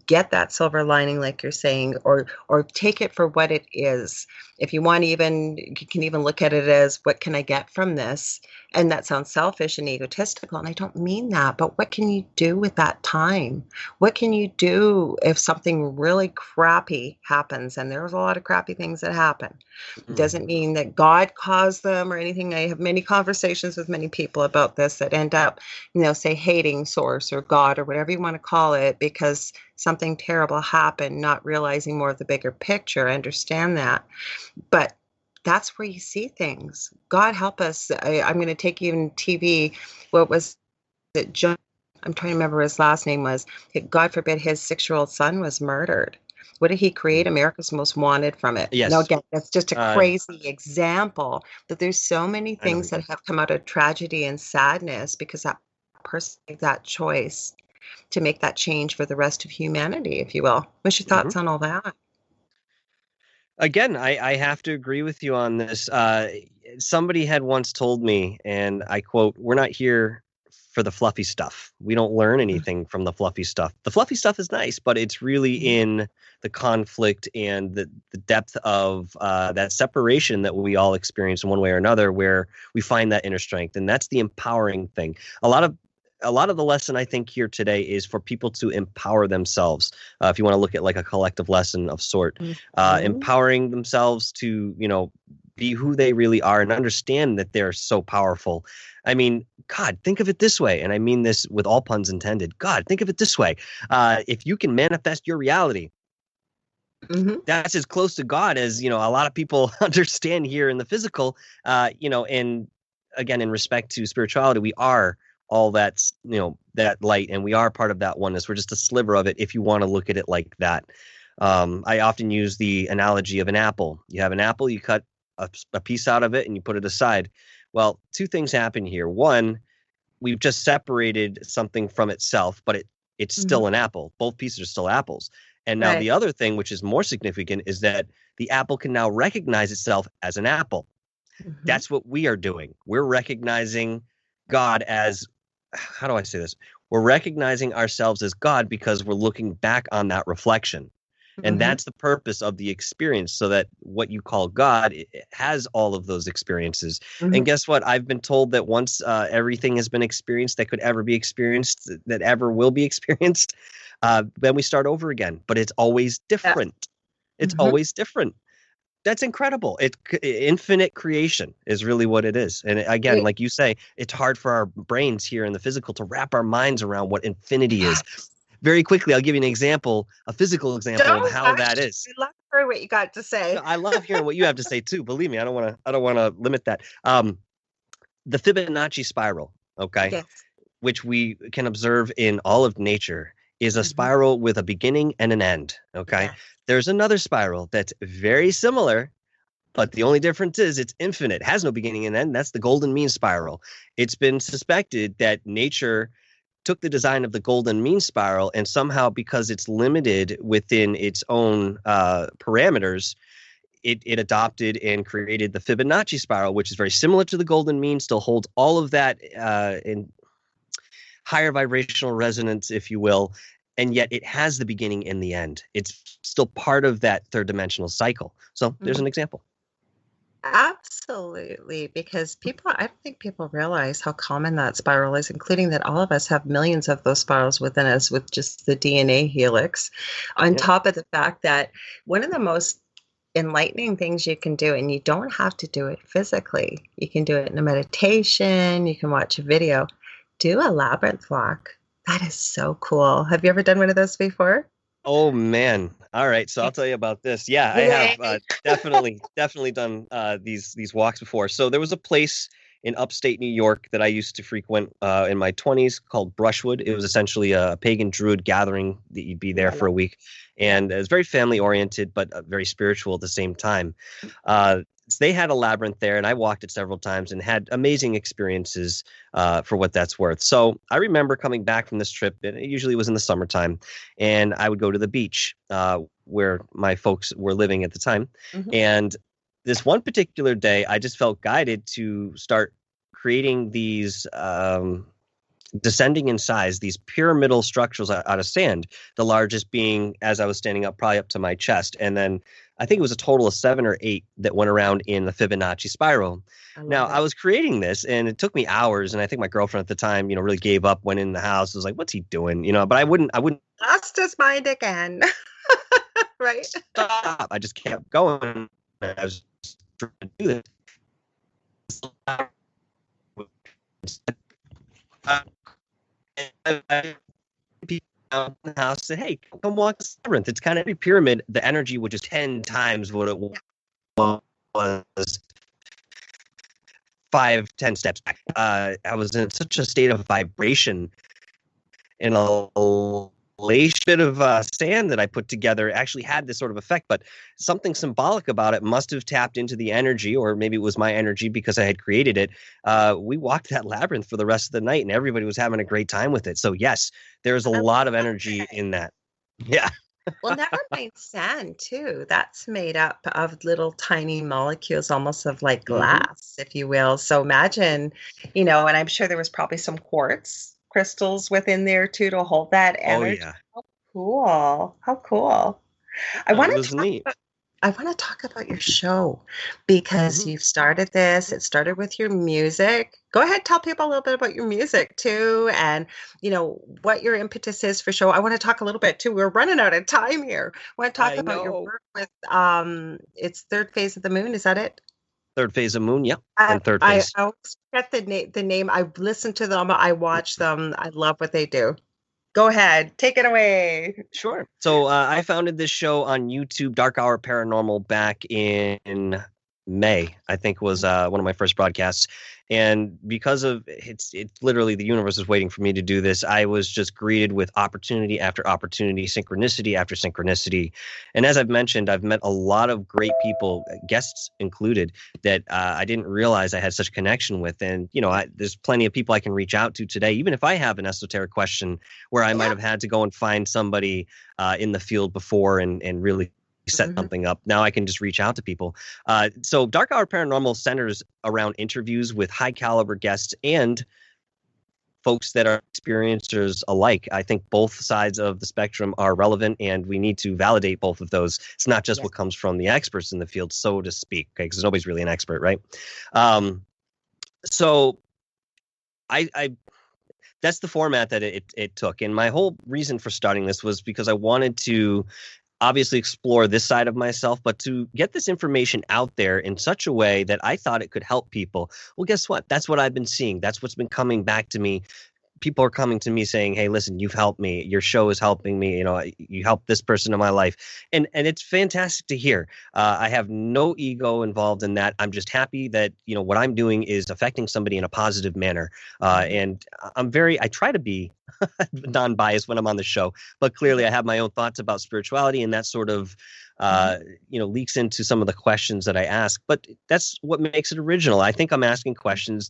Speaker 1: get that silver lining like you're saying, or take it for what it is. If you want, even you can even look at it as, what can I get from this? And that sounds selfish and egotistical, and I don't mean that, but what can you do with that time? What can you do if something really crappy happens? And there's a lot of crappy things that happen. It
Speaker 2: Mm.
Speaker 1: doesn't mean that God caused them or anything. I have many conversations with many people about this that end up, say hating source or God or whatever you want to call it because something terrible happened, not realizing more of the bigger picture. I understand that. But that's where you see things. God help us. I'm going to take even TV. What was it? John, I'm trying to remember what his last name was. God forbid his 6-year-old son was murdered. What did he create? America's Most Wanted from it. Now,
Speaker 2: Yes.
Speaker 1: again, that's just a crazy example, but there's so many
Speaker 2: I know.
Speaker 1: things that have come out of tragedy and sadness because that person made that choice to make that change for the rest of humanity, if you will. What's your
Speaker 2: Mhm.
Speaker 1: thoughts on all that?
Speaker 2: Again, I have to agree with you on this. somebody had once told me, and I quote, "We're not here for the fluffy stuff. We don't learn anything from the fluffy stuff. The fluffy stuff is nice, but it's really in the conflict and the depth of that separation that we all experience in one way or another, where we find that inner strength. And that's the empowering thing. A lot of the lesson I think here today is for people to empower themselves. If you want to look at like a collective lesson of sort, empowering themselves to, be who they really are and understand that they're so powerful. I mean, God, think of it this way. And I mean this with all puns intended. God, think of it this way. If you can manifest your reality, that's as close to God as, a lot of people understand here in the physical, and again, in respect to spirituality, we are all that's, that light, and we are part of that oneness. We're just a sliver of it, if you want to look at it like that. I often use the analogy of an apple. You have an apple, you cut a piece out of it and you put it aside. Well, two things happen here. One, we've just separated something from itself, but it's still an apple. Both pieces are still apples. And now the other thing, which is more significant, is that the apple can now recognize itself as an apple. That's what we are doing. We're recognizing God as, how do I say this? We're recognizing ourselves as God because we're looking back on that reflection. And that's the purpose of the experience, so that what you call God has all of those experiences. And guess what? I've been told that once everything has been experienced that could ever be experienced, that ever will be experienced, then we start over again. But it's always different. It's always different. That's incredible. Infinite creation is really what it is. And again, like you say, it's hard for our brains here in the physical to wrap our minds around what infinity is. Very quickly, I'll give you an example, a physical example of how that is.
Speaker 1: I love to hear what you got to say.
Speaker 2: I love hearing what you have to say too. Believe me, I don't want to limit that. The Fibonacci spiral, okay,
Speaker 1: Yes.
Speaker 2: which we can observe in all of nature, is a spiral with a beginning and an end. Okay, there's another spiral that's very similar, but the only difference is it's infinite, has no beginning and end. That's the golden mean spiral. It's been suspected that nature took the design of the golden mean spiral and somehow, because it's limited within its own parameters, it adopted and created the Fibonacci spiral, which is very similar to the golden mean, still holds all of that in higher vibrational resonance, if you will, and yet it has the beginning and the end. It's still part of that third dimensional cycle. So there's an example.
Speaker 1: Absolutely, because I don't think people realize how common that spiral is, including that all of us have millions of those spirals within us with just the DNA helix. On top of the fact that one of the most enlightening things you can do, and you don't have to do it physically, you can do it in a meditation, you can watch a video, do a labyrinth walk. That is so cool. Have you ever done one of those before?
Speaker 2: Oh man! All right, so I'll tell you about this. Yeah, I have definitely done these walks before. So there was a place in upstate New York that I used to frequent in my 20s called Brushwood. It was essentially a pagan druid gathering that you'd be there for a week, and it was very family oriented, but very spiritual at the same time. So they had a labyrinth there, and I walked it several times and had amazing experiences for what that's worth. So I remember coming back from this trip, and it usually was in the summertime, and I would go to the beach where my folks were living at the time. And this one particular day, I just felt guided to start creating these descending in size, these pyramidal structures out of sand, the largest being, as I was standing up, probably up to my chest. And then I think it was a total of 7 or 8 that went around in the Fibonacci spiral. I was creating this, and it took me hours. And I think my girlfriend at the time, really gave up, went in the house, was like, what's he doing? But I wouldn't
Speaker 1: lost his mind again. Right.
Speaker 2: Stop. I just kept going. I was trying to do this. People in the house said, hey, come walk the labyrinth. It's kind of every pyramid. The energy was just 10 times what it was 5-10 steps back. I was in such a state of vibration and a bit of sand that I put together actually had this sort of effect, but something symbolic about it must have tapped into the energy, or maybe it was my energy because I had created it. We walked that labyrinth for the rest of the night, and everybody was having a great time with it. So yes, there's a lot of energy in that. Yeah.
Speaker 1: Well, never mind sand too. That's made up of little tiny molecules, almost of like
Speaker 2: Hmm.
Speaker 1: glass, if you will. So imagine, and I'm sure there was probably some quartz crystals within there too to hold that
Speaker 2: Oh
Speaker 1: energy.
Speaker 2: yeah.
Speaker 1: How cool. How cool. I
Speaker 2: It
Speaker 1: want to
Speaker 2: was
Speaker 1: talk
Speaker 2: neat.
Speaker 1: I want to talk about your show because
Speaker 2: Hmm.
Speaker 1: you've started this. It started with your music. Go ahead, tell people a little bit about your music too, and what your impetus is for show. I want to talk a little bit too. We're running out of time here. I want to talk
Speaker 2: I
Speaker 1: about your
Speaker 2: know.
Speaker 1: work with it's Third Phase of the Moon. Is that it?
Speaker 2: Third phase of Moon. Yep.
Speaker 1: I
Speaker 2: And third
Speaker 1: I,
Speaker 2: phase.
Speaker 1: I always forget the name. I've listened to them. I watch them. I love what they do. Go ahead, take it away.
Speaker 2: Sure. So I founded this show on YouTube, Dark Hour Paranormal, back in May. I think was one of my first broadcasts, and because of it's literally the universe is waiting for me to do this. I was just greeted with opportunity after opportunity, synchronicity after synchronicity, and as I've mentioned, I've met a lot of great people, guests included, that I didn't realize I had such a connection with. And there's plenty of people I can reach out to today, even if I have an esoteric question where I might
Speaker 1: Yeah.
Speaker 2: have had to go and find somebody in the field before and really set
Speaker 1: Mhm.
Speaker 2: something up. Now I can just reach out to people. So Dark Hour Paranormal centers around interviews with high caliber guests and folks that are experiencers alike. I think both sides of the spectrum are relevant, and we need to validate both of those. It's not just
Speaker 1: Yes.
Speaker 2: what comes from the experts in the field, so to speak, okay? Because nobody's really an expert, right? Um, so I that's the format that it took. And my whole reason for starting this was because I wanted to obviously explore this side of myself, but to get this information out there in such a way that I thought it could help people. Well, guess what? That's what I've been seeing. That's what's been coming back to me. People are coming to me saying, "Hey, listen, you've helped me. Your show is helping me. You helped this person in my life," and it's fantastic to hear. I have no ego involved in that. I'm just happy that what I'm doing is affecting somebody in a positive manner.
Speaker 1: Mhm.
Speaker 2: And I try to be non-biased when I'm on the show, but clearly
Speaker 1: Yeah.
Speaker 2: I have my own thoughts about spirituality, and that sort of
Speaker 1: Mhm.
Speaker 2: leaks into some of the questions that I ask. But that's what makes it original. I think I'm asking questions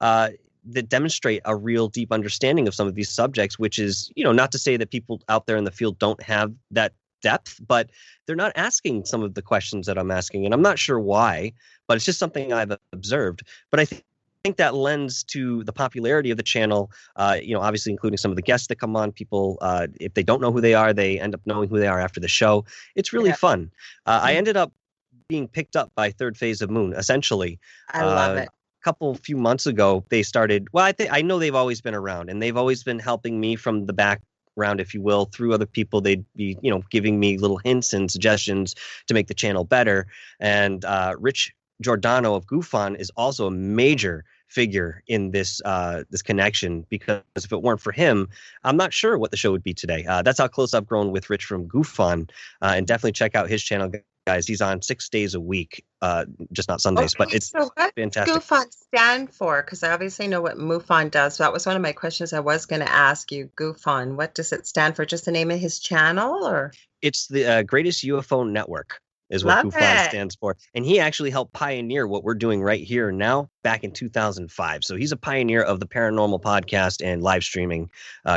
Speaker 2: uh, that demonstrate a real deep understanding of some of these subjects, which is, not to say that people out there in the field don't have that depth, but they're not asking some of the questions that I'm asking. And I'm not sure why, but it's just something I've observed. But I think that lends to the popularity of the channel, obviously including some of the guests that come on. People, if they don't know who they are, they end up knowing who they are after the show. It's really
Speaker 1: Yeah.
Speaker 2: fun. I
Speaker 1: Mhm.
Speaker 2: ended up being picked up by Third Phase of Moon, essentially.
Speaker 1: I love it.
Speaker 2: Few months ago they started. Well, I know they've always been around, and they've always been helping me from the background, if you will, through other people. They'd be giving me little hints and suggestions to make the channel better. And Rich Giordano of Goofon is also a major figure in this connection, because if it weren't for him, I'm not sure what the show would be today. That's how close I've grown with Rich from Goofon. And definitely check out his channel, guys. He's on 6 days a week, just not Sundays, but
Speaker 1: Okay,
Speaker 2: it's
Speaker 1: so what does
Speaker 2: fantastic.
Speaker 1: GoFund stand for? Because I obviously know what MUFON does. So that was one of my questions I was going to ask you. GoFund, what does it stand for? Just the name of his channel, or?
Speaker 2: It's the greatest UFO network is what
Speaker 1: Love
Speaker 2: GUFON
Speaker 1: it.
Speaker 2: stands for. And he actually helped pioneer what we're doing right here now back in 2005. So he's a pioneer of the paranormal podcast and live streaming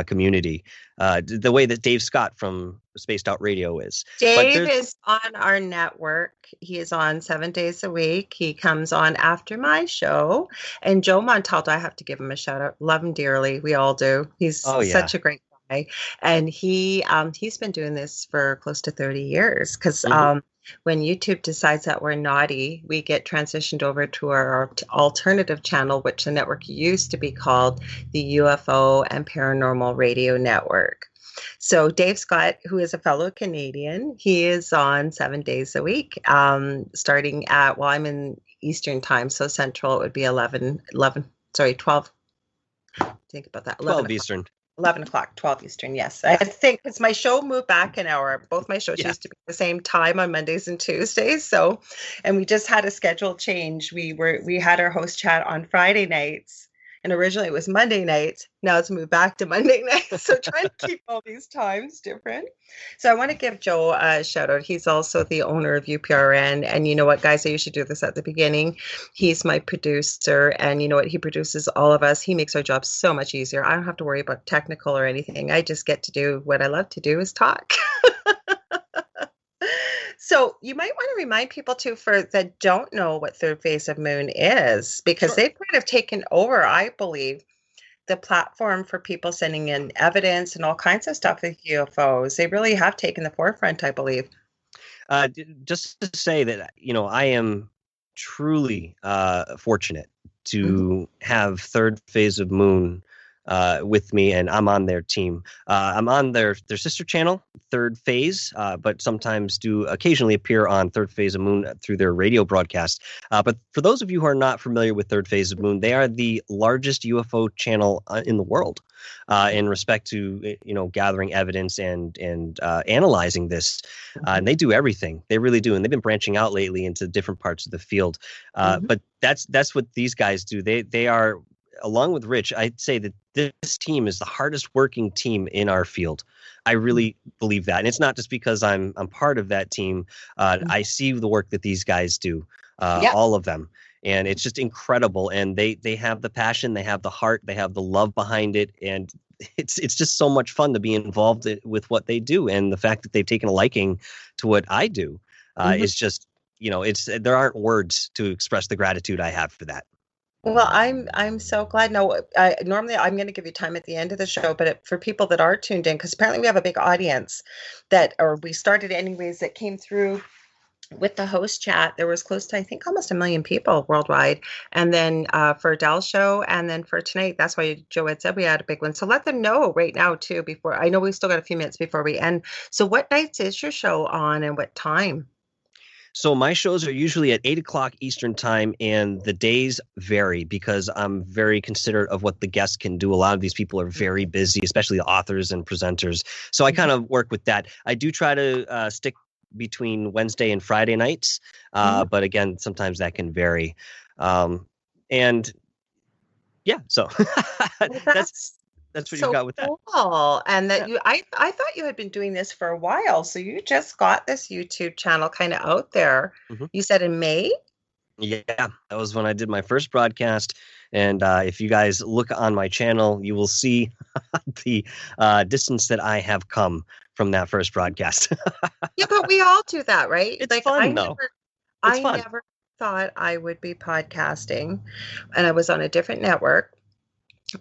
Speaker 2: community, the way that Dave Scott from Spaced Out Radio is. But
Speaker 1: Dave
Speaker 2: there's,
Speaker 1: is on our network. He is on 7 days a week. He comes on after my show. And Joe Montalto, I have to give him a shout out. Love him dearly. We all do. He's
Speaker 2: oh, yeah.
Speaker 1: such a great guy. And he's been doing this for close to 30 years because
Speaker 2: Hmm.
Speaker 1: when YouTube decides that we're naughty, we get transitioned over to our alternative channel, which the network used to be called the UFO and Paranormal Radio Network. So Dave Scott, who is a fellow Canadian, he is on 7 days a week, starting at, well, I'm in Eastern time, so Central it would be 12. Think about that, 11
Speaker 2: 12
Speaker 1: o'clock.
Speaker 2: Eastern.
Speaker 1: 11 o'clock, 12 Eastern, yes. I think because my show moved back an hour. Both my shows
Speaker 2: Yeah.
Speaker 1: used to be the same time on Mondays and Tuesdays. So, and we just had a schedule change. We had our host chat on Friday nights, and originally it was Monday nights. Now it's moved back to Monday nights. So trying to keep all these times different. So I want to give Joe a shout out. He's also the owner of UPRN. And you know what, guys, I usually do this at the beginning. He's my producer, and you know what? He produces all of us. He makes our job so much easier. I don't have to worry about technical or anything. I just get to do what I love to do, is talk. So you might want to remind people too for that don't know what third phase of moon is, because
Speaker 2: Sure.
Speaker 1: they've kind of taken over, I believe, the platform for people sending in evidence and all kinds of stuff with UFOs. They really have taken the forefront, I believe.
Speaker 2: Just to say that, I am truly fortunate
Speaker 1: Mhm,
Speaker 2: to have third phase of moon with me, and I'm on their team. I'm on their sister channel, Third Phase, but sometimes do occasionally appear on Third Phase of Moon through their radio broadcast. But for those of you who are not familiar with Third Phase of Moon, they are the largest UFO channel in the world in respect to gathering evidence and analyzing this. And
Speaker 1: mhm,
Speaker 2: they do everything. They really do, and they've been branching out lately into different parts of the field.
Speaker 1: mhm,
Speaker 2: But that's what these guys do. They are, along with Rich, I'd say that this team is the hardest working team in our field. I
Speaker 1: mhm,
Speaker 2: really believe that, and it's not just because I'm part of that team.
Speaker 1: mhm.
Speaker 2: I see the work that these guys do,
Speaker 1: Yeah.
Speaker 2: all of them, and it's just incredible. And they have the passion, they have the heart, they have the love behind it, and it's just so much fun to be involved with what they do. And the fact that they've taken a liking to what I do
Speaker 1: Mhm.
Speaker 2: is just, it's there aren't words to express the gratitude I have for that.
Speaker 1: Well, I'm so glad. No, normally I'm going to give you time at the end of the show, but for people that are tuned in, because apparently we have a big audience that, or we started anyways, that came through with the host chat. There was close to, I think, almost 1 million people worldwide. And then for Dell's show, and then for tonight, that's why Joe had said we had a big one. So let them know right now too. Before I know we still got a few minutes before we end. So what nights is your show on, and what time?
Speaker 2: So my shows are usually at 8 o'clock Eastern time, and the days vary because I'm very considerate of what the guests can do. A lot of these people are very busy, especially the authors and presenters. So I kind
Speaker 1: Mhm,
Speaker 2: of work with that. I do try to stick between Wednesday and Friday nights,
Speaker 1: mhm.
Speaker 2: but again, sometimes that can vary. Um, and yeah, so
Speaker 1: Well,
Speaker 2: that's
Speaker 1: that's
Speaker 2: that's what you've
Speaker 1: so
Speaker 2: got with that.
Speaker 1: cool. And that
Speaker 2: Yeah.
Speaker 1: I thought you had been doing this for a while. So you just got this YouTube channel kind of out there.
Speaker 2: Mhm.
Speaker 1: You said in May?
Speaker 2: Yeah, that was when I did my first broadcast. And if you guys look on my channel, you will see the distance that I have come from that first broadcast.
Speaker 1: Yeah, but we all do that, right?
Speaker 2: It's
Speaker 1: Like
Speaker 2: fun, though. It's
Speaker 1: I
Speaker 2: fun.
Speaker 1: never thought I would be podcasting, and I was on a different network.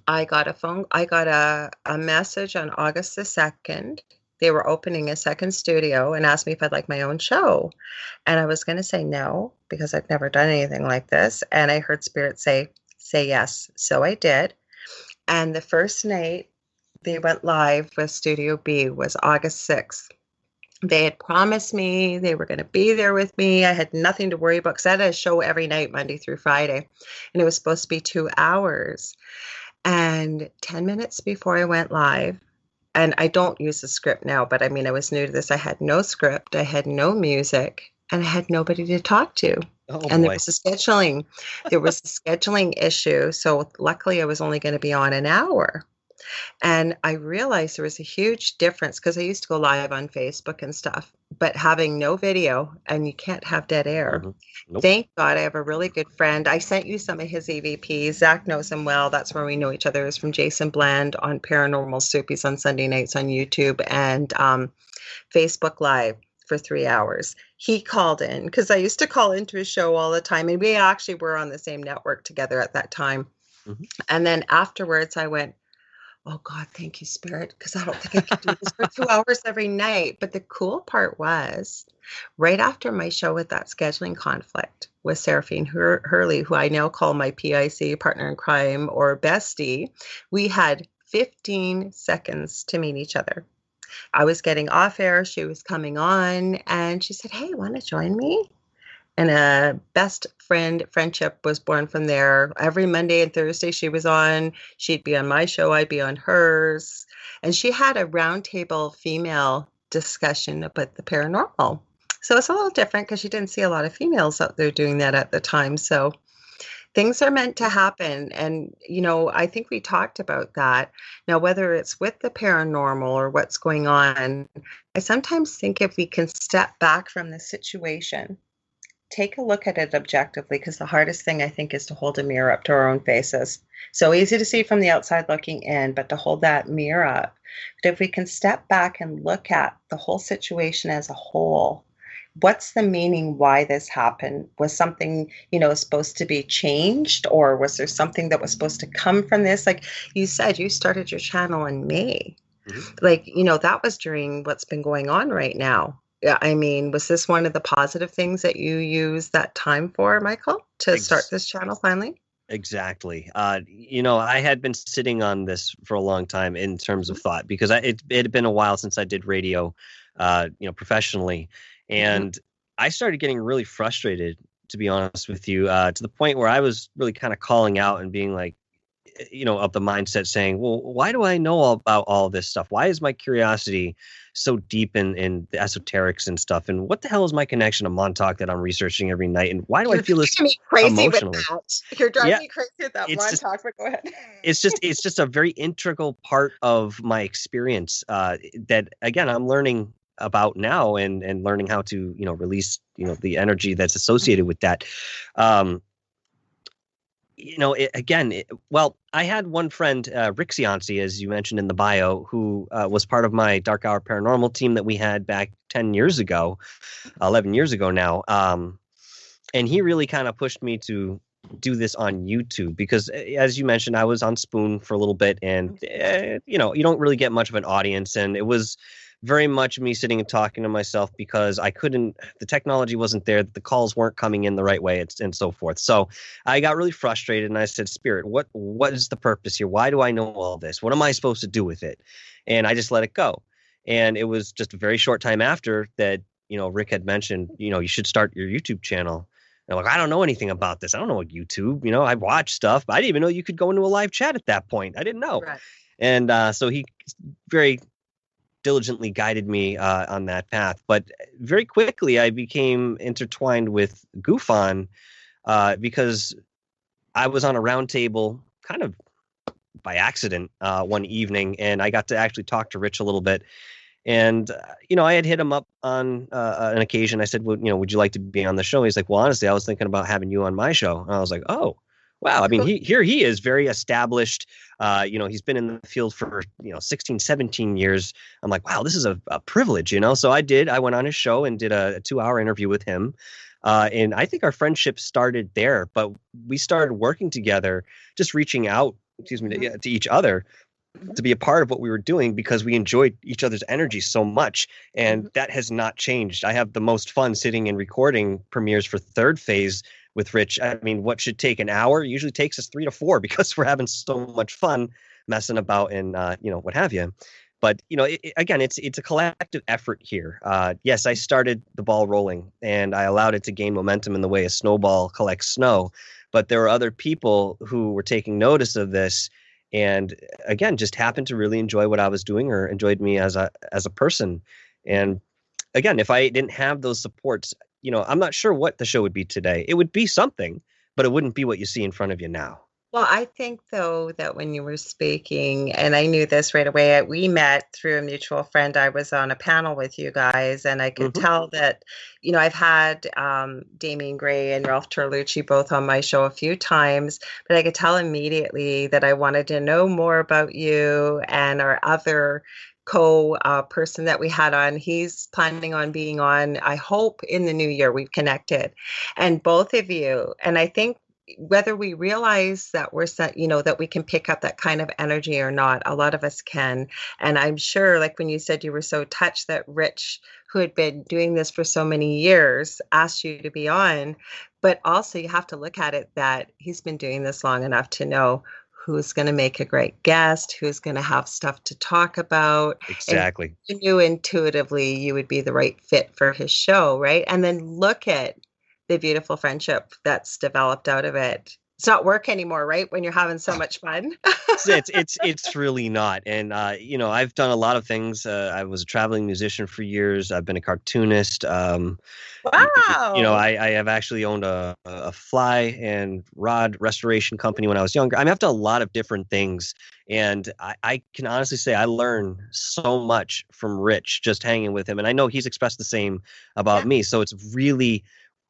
Speaker 1: I got a message on August the 2nd. They were opening a second studio and asked me if I'd like my own show. And I was going to say no because I've never done anything like this. And I heard Spirit say yes. So I did. And the first night they went live with Studio B was August 6th. They had promised me they were going to be there with me. I had nothing to worry about because I had a show every night, Monday through Friday. And it was supposed to be 2 hours. And 10 minutes before I went live, and I don't use the script now, but I mean, I was new to this. I had no script, I had no music, and I had nobody to talk to.
Speaker 2: Oh
Speaker 1: And
Speaker 2: boy.
Speaker 1: there was a scheduling issue. So luckily I was only going to be on an hour. And I realized there was a huge difference because I used to go live on Facebook and stuff, but having no video and you can't have dead air.
Speaker 2: Hmm. Nope.
Speaker 1: Thank God I have a really good friend. I sent you some of his EVPs. Zach knows him well. That's where we know each other is from Jason Bland on Paranormal Soupies on Sunday nights on YouTube and Facebook Live for 3 hours. He called in because I used to call into his show all the time, and we actually were on the same network together at that time.
Speaker 2: Hmm.
Speaker 1: And then afterwards, I went, oh God, thank you, Spirit, because I don't think I could do this for 2 hours every night. But the cool part was right after my show with that scheduling conflict with Seraphine Hurley, who I now call my PIC partner in crime or bestie, we had 15 seconds to meet each other. I was getting off air, she was coming on, and she said, hey, want to join me? And a best friendship was born from there. Every Monday and Thursday she was on. She'd be on my show, I'd be on hers. And she had a roundtable female discussion about the paranormal. So it's a little different because she didn't see a lot of females out there doing that at the time. So things are meant to happen. And, I think we talked about that. Now, whether it's with the paranormal or what's going on, I sometimes think if we can step back from the situation, take a look at it objectively, because the hardest thing I think is to hold a mirror up to our own faces. So easy to see from the outside looking in, but to hold that mirror up. But if we can step back and look at the whole situation as a whole, what's the meaning why this happened? Was something, supposed to be changed, or was there something that was supposed to come from this? Like you said, you started your channel in May.
Speaker 2: Mhm.
Speaker 1: Like, that was during what's been going on right now. Yeah, I mean, was this one of the positive things that you used that time for, Michael, to start
Speaker 2: Ex-
Speaker 1: this channel finally?
Speaker 2: Exactly. I had been sitting on this for a long time in terms of
Speaker 1: Mhm,
Speaker 2: thought because it had been a while since I did radio, professionally,
Speaker 1: mhm.
Speaker 2: and I started getting really frustrated, to be honest with you, to the point where I was really kind of calling out and being like, of the mindset saying, well, why do I know all about all this stuff? Why is my curiosity so deep in the esoterics and stuff? And what the hell is my connection to Montauk that I'm researching every night? And why do I
Speaker 1: You're
Speaker 2: feel this
Speaker 1: driving me crazy with
Speaker 2: emotionally?
Speaker 1: that. You're driving
Speaker 2: Yeah,
Speaker 1: me crazy with that
Speaker 2: it's just
Speaker 1: Montauk, but go ahead.
Speaker 2: it's just a very integral part of my experience, that again I'm learning about now, and learning how to release the energy that's associated with that. Um, well, I had one friend, Rick Cianci, as you mentioned in the bio, who was part of my Dark Hour Paranormal team that we had back 10 years ago, 11 years ago now. And he really kind of pushed me to do this on YouTube because, as you mentioned, I was on Spoon for a little bit, and you don't really get much of an audience, and it was very much me sitting and talking to myself because I couldn't, the technology wasn't there, the calls weren't coming in the right way, and so forth. So I got really frustrated, and I said, Spirit, what is the purpose here? Why do I know all this? What am I supposed to do with it? And I just let it go. And it was just a very short time after that, Rick had mentioned, you should start your YouTube channel. And I'm like, I don't know anything about this. I don't know what YouTube, I watch stuff, but I didn't even know you could go into a live chat at that point. I didn't know.
Speaker 1: Right.
Speaker 2: And so he very diligently guided me on that path. But very quickly, I became intertwined with GoofOn, because I was on a round table kind of by accident one evening, and I got to actually talk to Rich a little bit. And, I had hit him up on an occasion. I said, well, would you like to be on the show? He's like, well, honestly, I was thinking about having you on my show. And I was like, oh, wow. I mean, he is very established. He's been in the field for, 16, 17 years. I'm like, wow, this is a privilege, So I went on his show and did a 2-hour interview with him. And I think our friendship started there, but we started working together, just reaching out,
Speaker 1: Mhm,
Speaker 2: to each other
Speaker 1: mhm,
Speaker 2: to be a part of what we were doing because we enjoyed each other's energy so much. And
Speaker 1: mhm.
Speaker 2: that has not changed. I have the most fun sitting and recording premieres for Third Phase with Rich. I mean, what should take an hour usually takes us 3 to 4 because we're having so much fun messing about and, what have you. But, again, it's a collective effort here. Yes, I started the ball rolling and I allowed it to gain momentum in the way a snowball collects snow. But there were other people who were taking notice of this and again just happened to really enjoy what I was doing or enjoyed me as a person. And again, if I didn't have those supports, I'm not sure what the show would be today. It would be something, but it wouldn't be what you see in front of you now.
Speaker 1: Well, I think though that when you were speaking, and I knew this right away, we met through a mutual friend. I was on a panel with you guys, and I could
Speaker 2: Hmm.
Speaker 1: tell that, I've had Damien Gray and Ralph Terlucci both on my show a few times, but I could tell immediately that I wanted to know more about you and our other person that we had on. He's planning on being on, I hope, in the new year. We've connected, and both of you, and I think whether we realize that we're set, that we can pick up that kind of energy or not, a lot of us can. And I'm sure, like when you said you were so touched that Rich, who had been doing this for so many years, asked you to be on, but also you have to look at it that he's been doing this long enough to know who's going to make a great guest, who's going to have stuff to talk about, and
Speaker 2: Exactly.
Speaker 1: you knew intuitively you would be the right fit for his show, right? And then look at the beautiful friendship that's developed out of it. It's not work anymore, right? When you're having so much fun.
Speaker 2: It's really not. And I've done a lot of things. I was a traveling musician for years. I've been a cartoonist.
Speaker 1: Wow.
Speaker 2: I have actually owned a fly and rod restoration company when I was younger. I mean, I've done a lot of different things, and I can honestly say I learned so much from Rich just hanging with him, and I know he's expressed the same about
Speaker 1: Yeah.
Speaker 2: me. So it's really,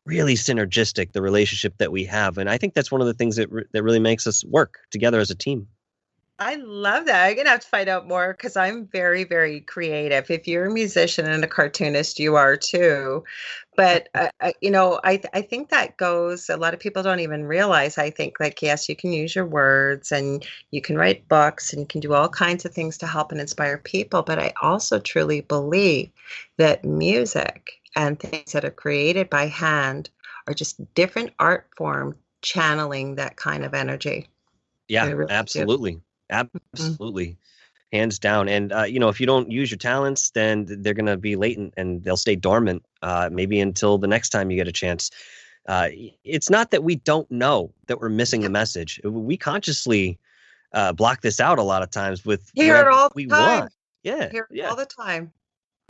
Speaker 2: really synergistic, the relationship that we have, and I think that's one of the things that really makes us work together as a team.
Speaker 1: I love that. I'm gonna have to find out more because I'm very, very creative. If you're a musician and a cartoonist, you are too. But I think that goes. A lot of people don't even realize. I think like yes, you can use your words and you can write books and you can do all kinds of things to help and inspire people. But I also truly believe that music and things that are created by hand are just different art form channeling that kind of energy. I
Speaker 2: Yeah,
Speaker 1: really do.
Speaker 2: absolutely.
Speaker 1: Mm.
Speaker 2: Absolutely. Hands down. And, if you don't use your talents, then they're going to be latent and they'll stay dormant, maybe until the next time you get a chance. It's not that we don't know that we're missing the message. We consciously block this out a lot of times with
Speaker 1: Hear it
Speaker 2: whatever
Speaker 1: all
Speaker 2: we
Speaker 1: the time.
Speaker 2: want. Yeah.
Speaker 1: Hear it
Speaker 2: Yeah.
Speaker 1: all the time.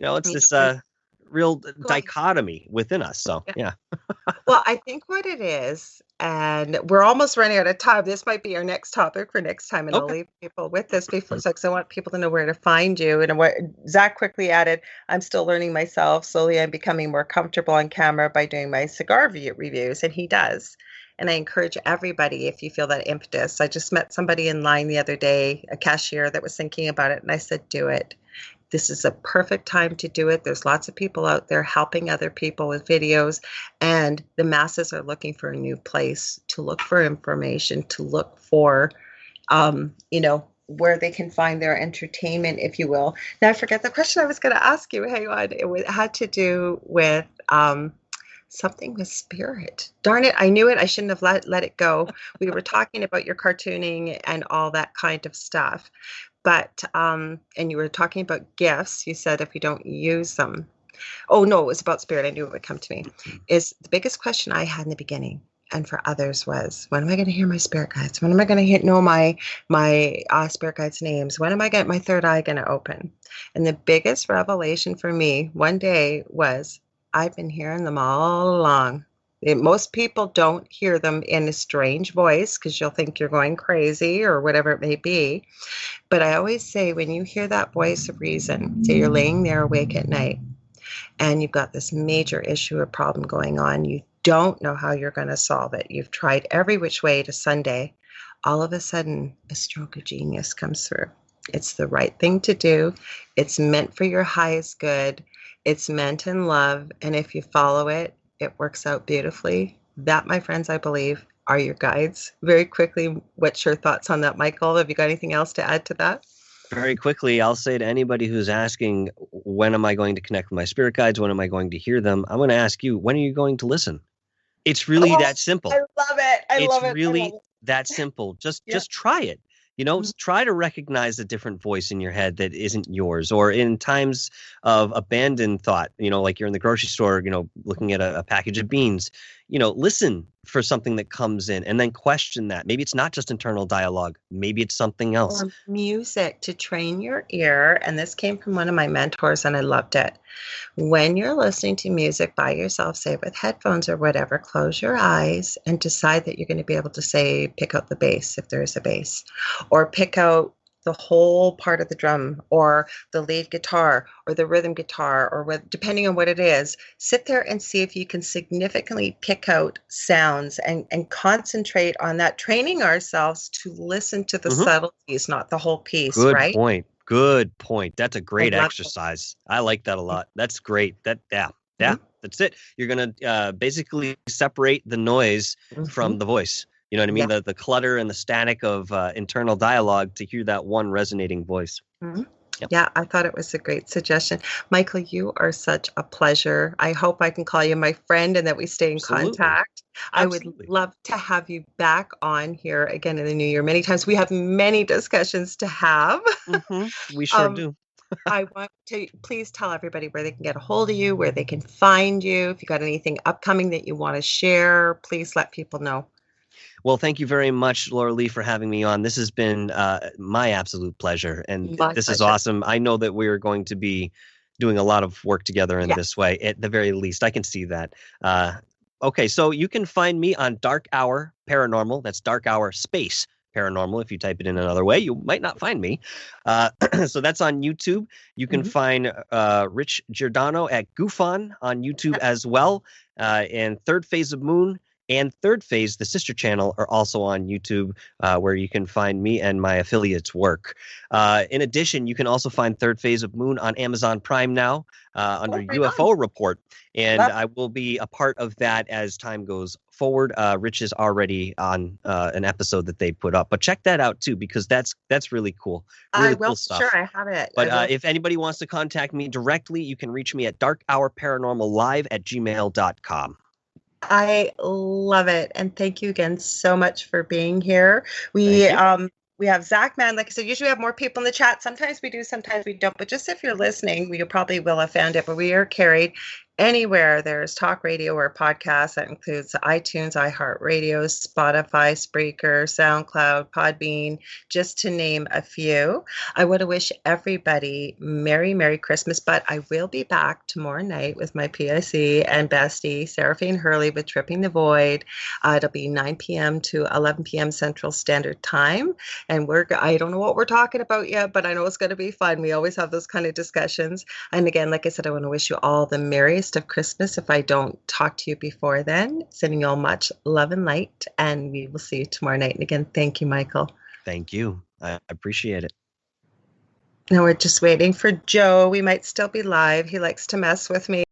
Speaker 2: It's
Speaker 1: You know,
Speaker 2: this
Speaker 1: there's
Speaker 2: real
Speaker 1: go ahead.
Speaker 2: dichotomy within us. So,
Speaker 1: Yeah.
Speaker 2: yeah.
Speaker 1: Well, I think what it is, and we're almost running out of time. This might be our next topic for next time, and I'll
Speaker 2: Okay.
Speaker 1: leave people with this before, so 'cause I want people to know where to find you. And what Zach quickly added, I'm still learning myself. Slowly, I'm becoming more comfortable on camera by doing my cigar reviews, and he does. And I encourage everybody if you feel that impetus. I just met somebody in line the other day, a cashier that was thinking about it, and I said, do it. This is a perfect time to do it. There's lots of people out there helping other people with videos, and the masses are looking for a new place to look for information, to look for, where they can find their entertainment, if you will. Now, I forget the question I was going to ask you. Hang on. It had to do with something with spirit. Darn it. I knew it. I shouldn't have let it go. We were talking about your cartooning and all that kind of stuff. But, and you were talking about gifts. You said if we don't use them. Oh, no, it was about spirit. I knew it would come to me. Is the biggest question I had in the beginning and for others was, when am I going to hear my spirit guides? When am I going to know my spirit guides' names? When am I getting my third eye going to open? And the biggest revelation for me one day was, I've been hearing them all along. Most people don't hear them in a strange voice because you'll think you're going crazy or whatever it may be. But I always say, when you hear that voice of reason, say you're laying there awake at night and you've got this major issue or problem going on, you don't know how you're going to solve it. You've tried every which way to Sunday. All of a sudden, a stroke of genius comes through. It's the right thing to do. It's meant for your highest good. It's meant in love. And if you follow it, it works out beautifully. That, my friends, I believe, are your guides. Very quickly, what's your thoughts on that, Michael? Have you got anything else to add to that?
Speaker 2: Very quickly, I'll say to anybody who's asking, when am I going to connect with my spirit guides? When am I going to hear them? I'm going to ask you, when are you going to listen? It's really
Speaker 1: Oh,
Speaker 2: that simple.
Speaker 1: I love it. I
Speaker 2: It's
Speaker 1: love it. I love
Speaker 2: really
Speaker 1: it.
Speaker 2: that simple. Just
Speaker 1: Yeah.
Speaker 2: just try it.
Speaker 1: Mhm.
Speaker 2: Try to recognize a different voice in your head that isn't yours, or in times of abandoned thought, like you're in the grocery store, looking at a package of beans, listen for something that comes in and then question that. Maybe it's not just internal dialogue. Maybe it's something else.
Speaker 1: Or music to train your ear. And this came from one of my mentors, and I loved it. When you're listening to music by yourself, say with headphones or whatever, close your eyes and decide that you're going to be able to say, pick out the bass if there is a bass, or pick out the whole part of the drum or the lead guitar or the rhythm guitar or depending on what it is. Sit there and see if you can significantly pick out sounds and concentrate on that, training ourselves to listen to the
Speaker 2: Hmm.
Speaker 1: subtleties, not the whole piece,
Speaker 2: Good
Speaker 1: right?
Speaker 2: point. Good point. That's a
Speaker 1: I
Speaker 2: great
Speaker 1: love it.
Speaker 2: exercise. I like that a lot. That's great. Yeah, yeah.
Speaker 1: Mhm,
Speaker 2: That's it. You're gonna basically separate the noise
Speaker 1: mhm.
Speaker 2: from the voice. You know what I mean?
Speaker 1: Yeah.
Speaker 2: The clutter and the static of internal dialogue to hear that one resonating voice.
Speaker 1: Mhm.
Speaker 2: Yep.
Speaker 1: Yeah, I thought it was a great suggestion. Michael, you are such a pleasure. I hope I can call you my friend and that we stay in
Speaker 2: Absolutely.
Speaker 1: contact. I would
Speaker 2: Absolutely.
Speaker 1: love to have you back on here again in the new year many times. We have many discussions to have.
Speaker 2: We sure
Speaker 1: Um,
Speaker 2: do.
Speaker 1: I want to please tell everybody where they can get a hold of you, where they can find you. If you got anything upcoming that you want to share, please let people know.
Speaker 2: Well, thank you very much, Laura Lee, for having me on. This has been my absolute pleasure, and
Speaker 1: My
Speaker 2: this is
Speaker 1: pleasure.
Speaker 2: awesome. I know that we're going to be doing a lot of work together in
Speaker 1: Yeah.
Speaker 2: this way, at the very least. I can see that. Okay, so you can find me on Dark Hour Paranormal. That's Dark Hour Space Paranormal. If you type it in another way, you might not find me. So that's on YouTube. You can
Speaker 1: Mhm.
Speaker 2: find Rich Giordano at Goofon on YouTube
Speaker 1: Yeah.
Speaker 2: as well. And Third Phase of Moon and Third Phase, the sister channel, are also on YouTube, where you can find me and my affiliates' work. In addition, you can also find Third Phase of Moon on Amazon Prime now, under
Speaker 1: Oh, right
Speaker 2: UFO
Speaker 1: on.
Speaker 2: Report, and
Speaker 1: Love.
Speaker 2: I will be a part of that as time goes forward. Rich is already on an episode that they put up, but check that out too, because that's
Speaker 1: I
Speaker 2: really
Speaker 1: will
Speaker 2: cool
Speaker 1: for sure.
Speaker 2: stuff.
Speaker 1: I have it. I
Speaker 2: But
Speaker 1: will.
Speaker 2: if anybody wants to contact me directly, you can reach me at darkhourparanormallive@gmail.com.
Speaker 1: I love it. And thank you again so much for being here.
Speaker 2: Thank
Speaker 1: We
Speaker 2: you.
Speaker 1: um we have Zach Man. Like I said, usually we have more people in the chat. Sometimes we do, sometimes we don't. But just if you're listening, you probably will have found it. But we are carried anywhere there's talk radio or podcasts. That includes iTunes, iHeartRadio, Spotify, Spreaker, SoundCloud, Podbean, just to name a few. I want to wish everybody Merry Christmas, but I will be back tomorrow night with my PIC and bestie, Seraphine Hurley, with Tripping the Void. It'll be 9 p.m. to 11 p.m. Central Standard Time. And I don't know what we're talking about yet, but I know it's going to be fun. We always have those kind of discussions. And again, like I said, I want to wish you all the merriest of Christmas if I don't talk to you before then. Sending you all much love and light. And we will see you tomorrow night. And again, thank you, Michael.
Speaker 2: Thank you. I appreciate it.
Speaker 1: Now we're just waiting for Joe. We might still be live. He likes to mess with me.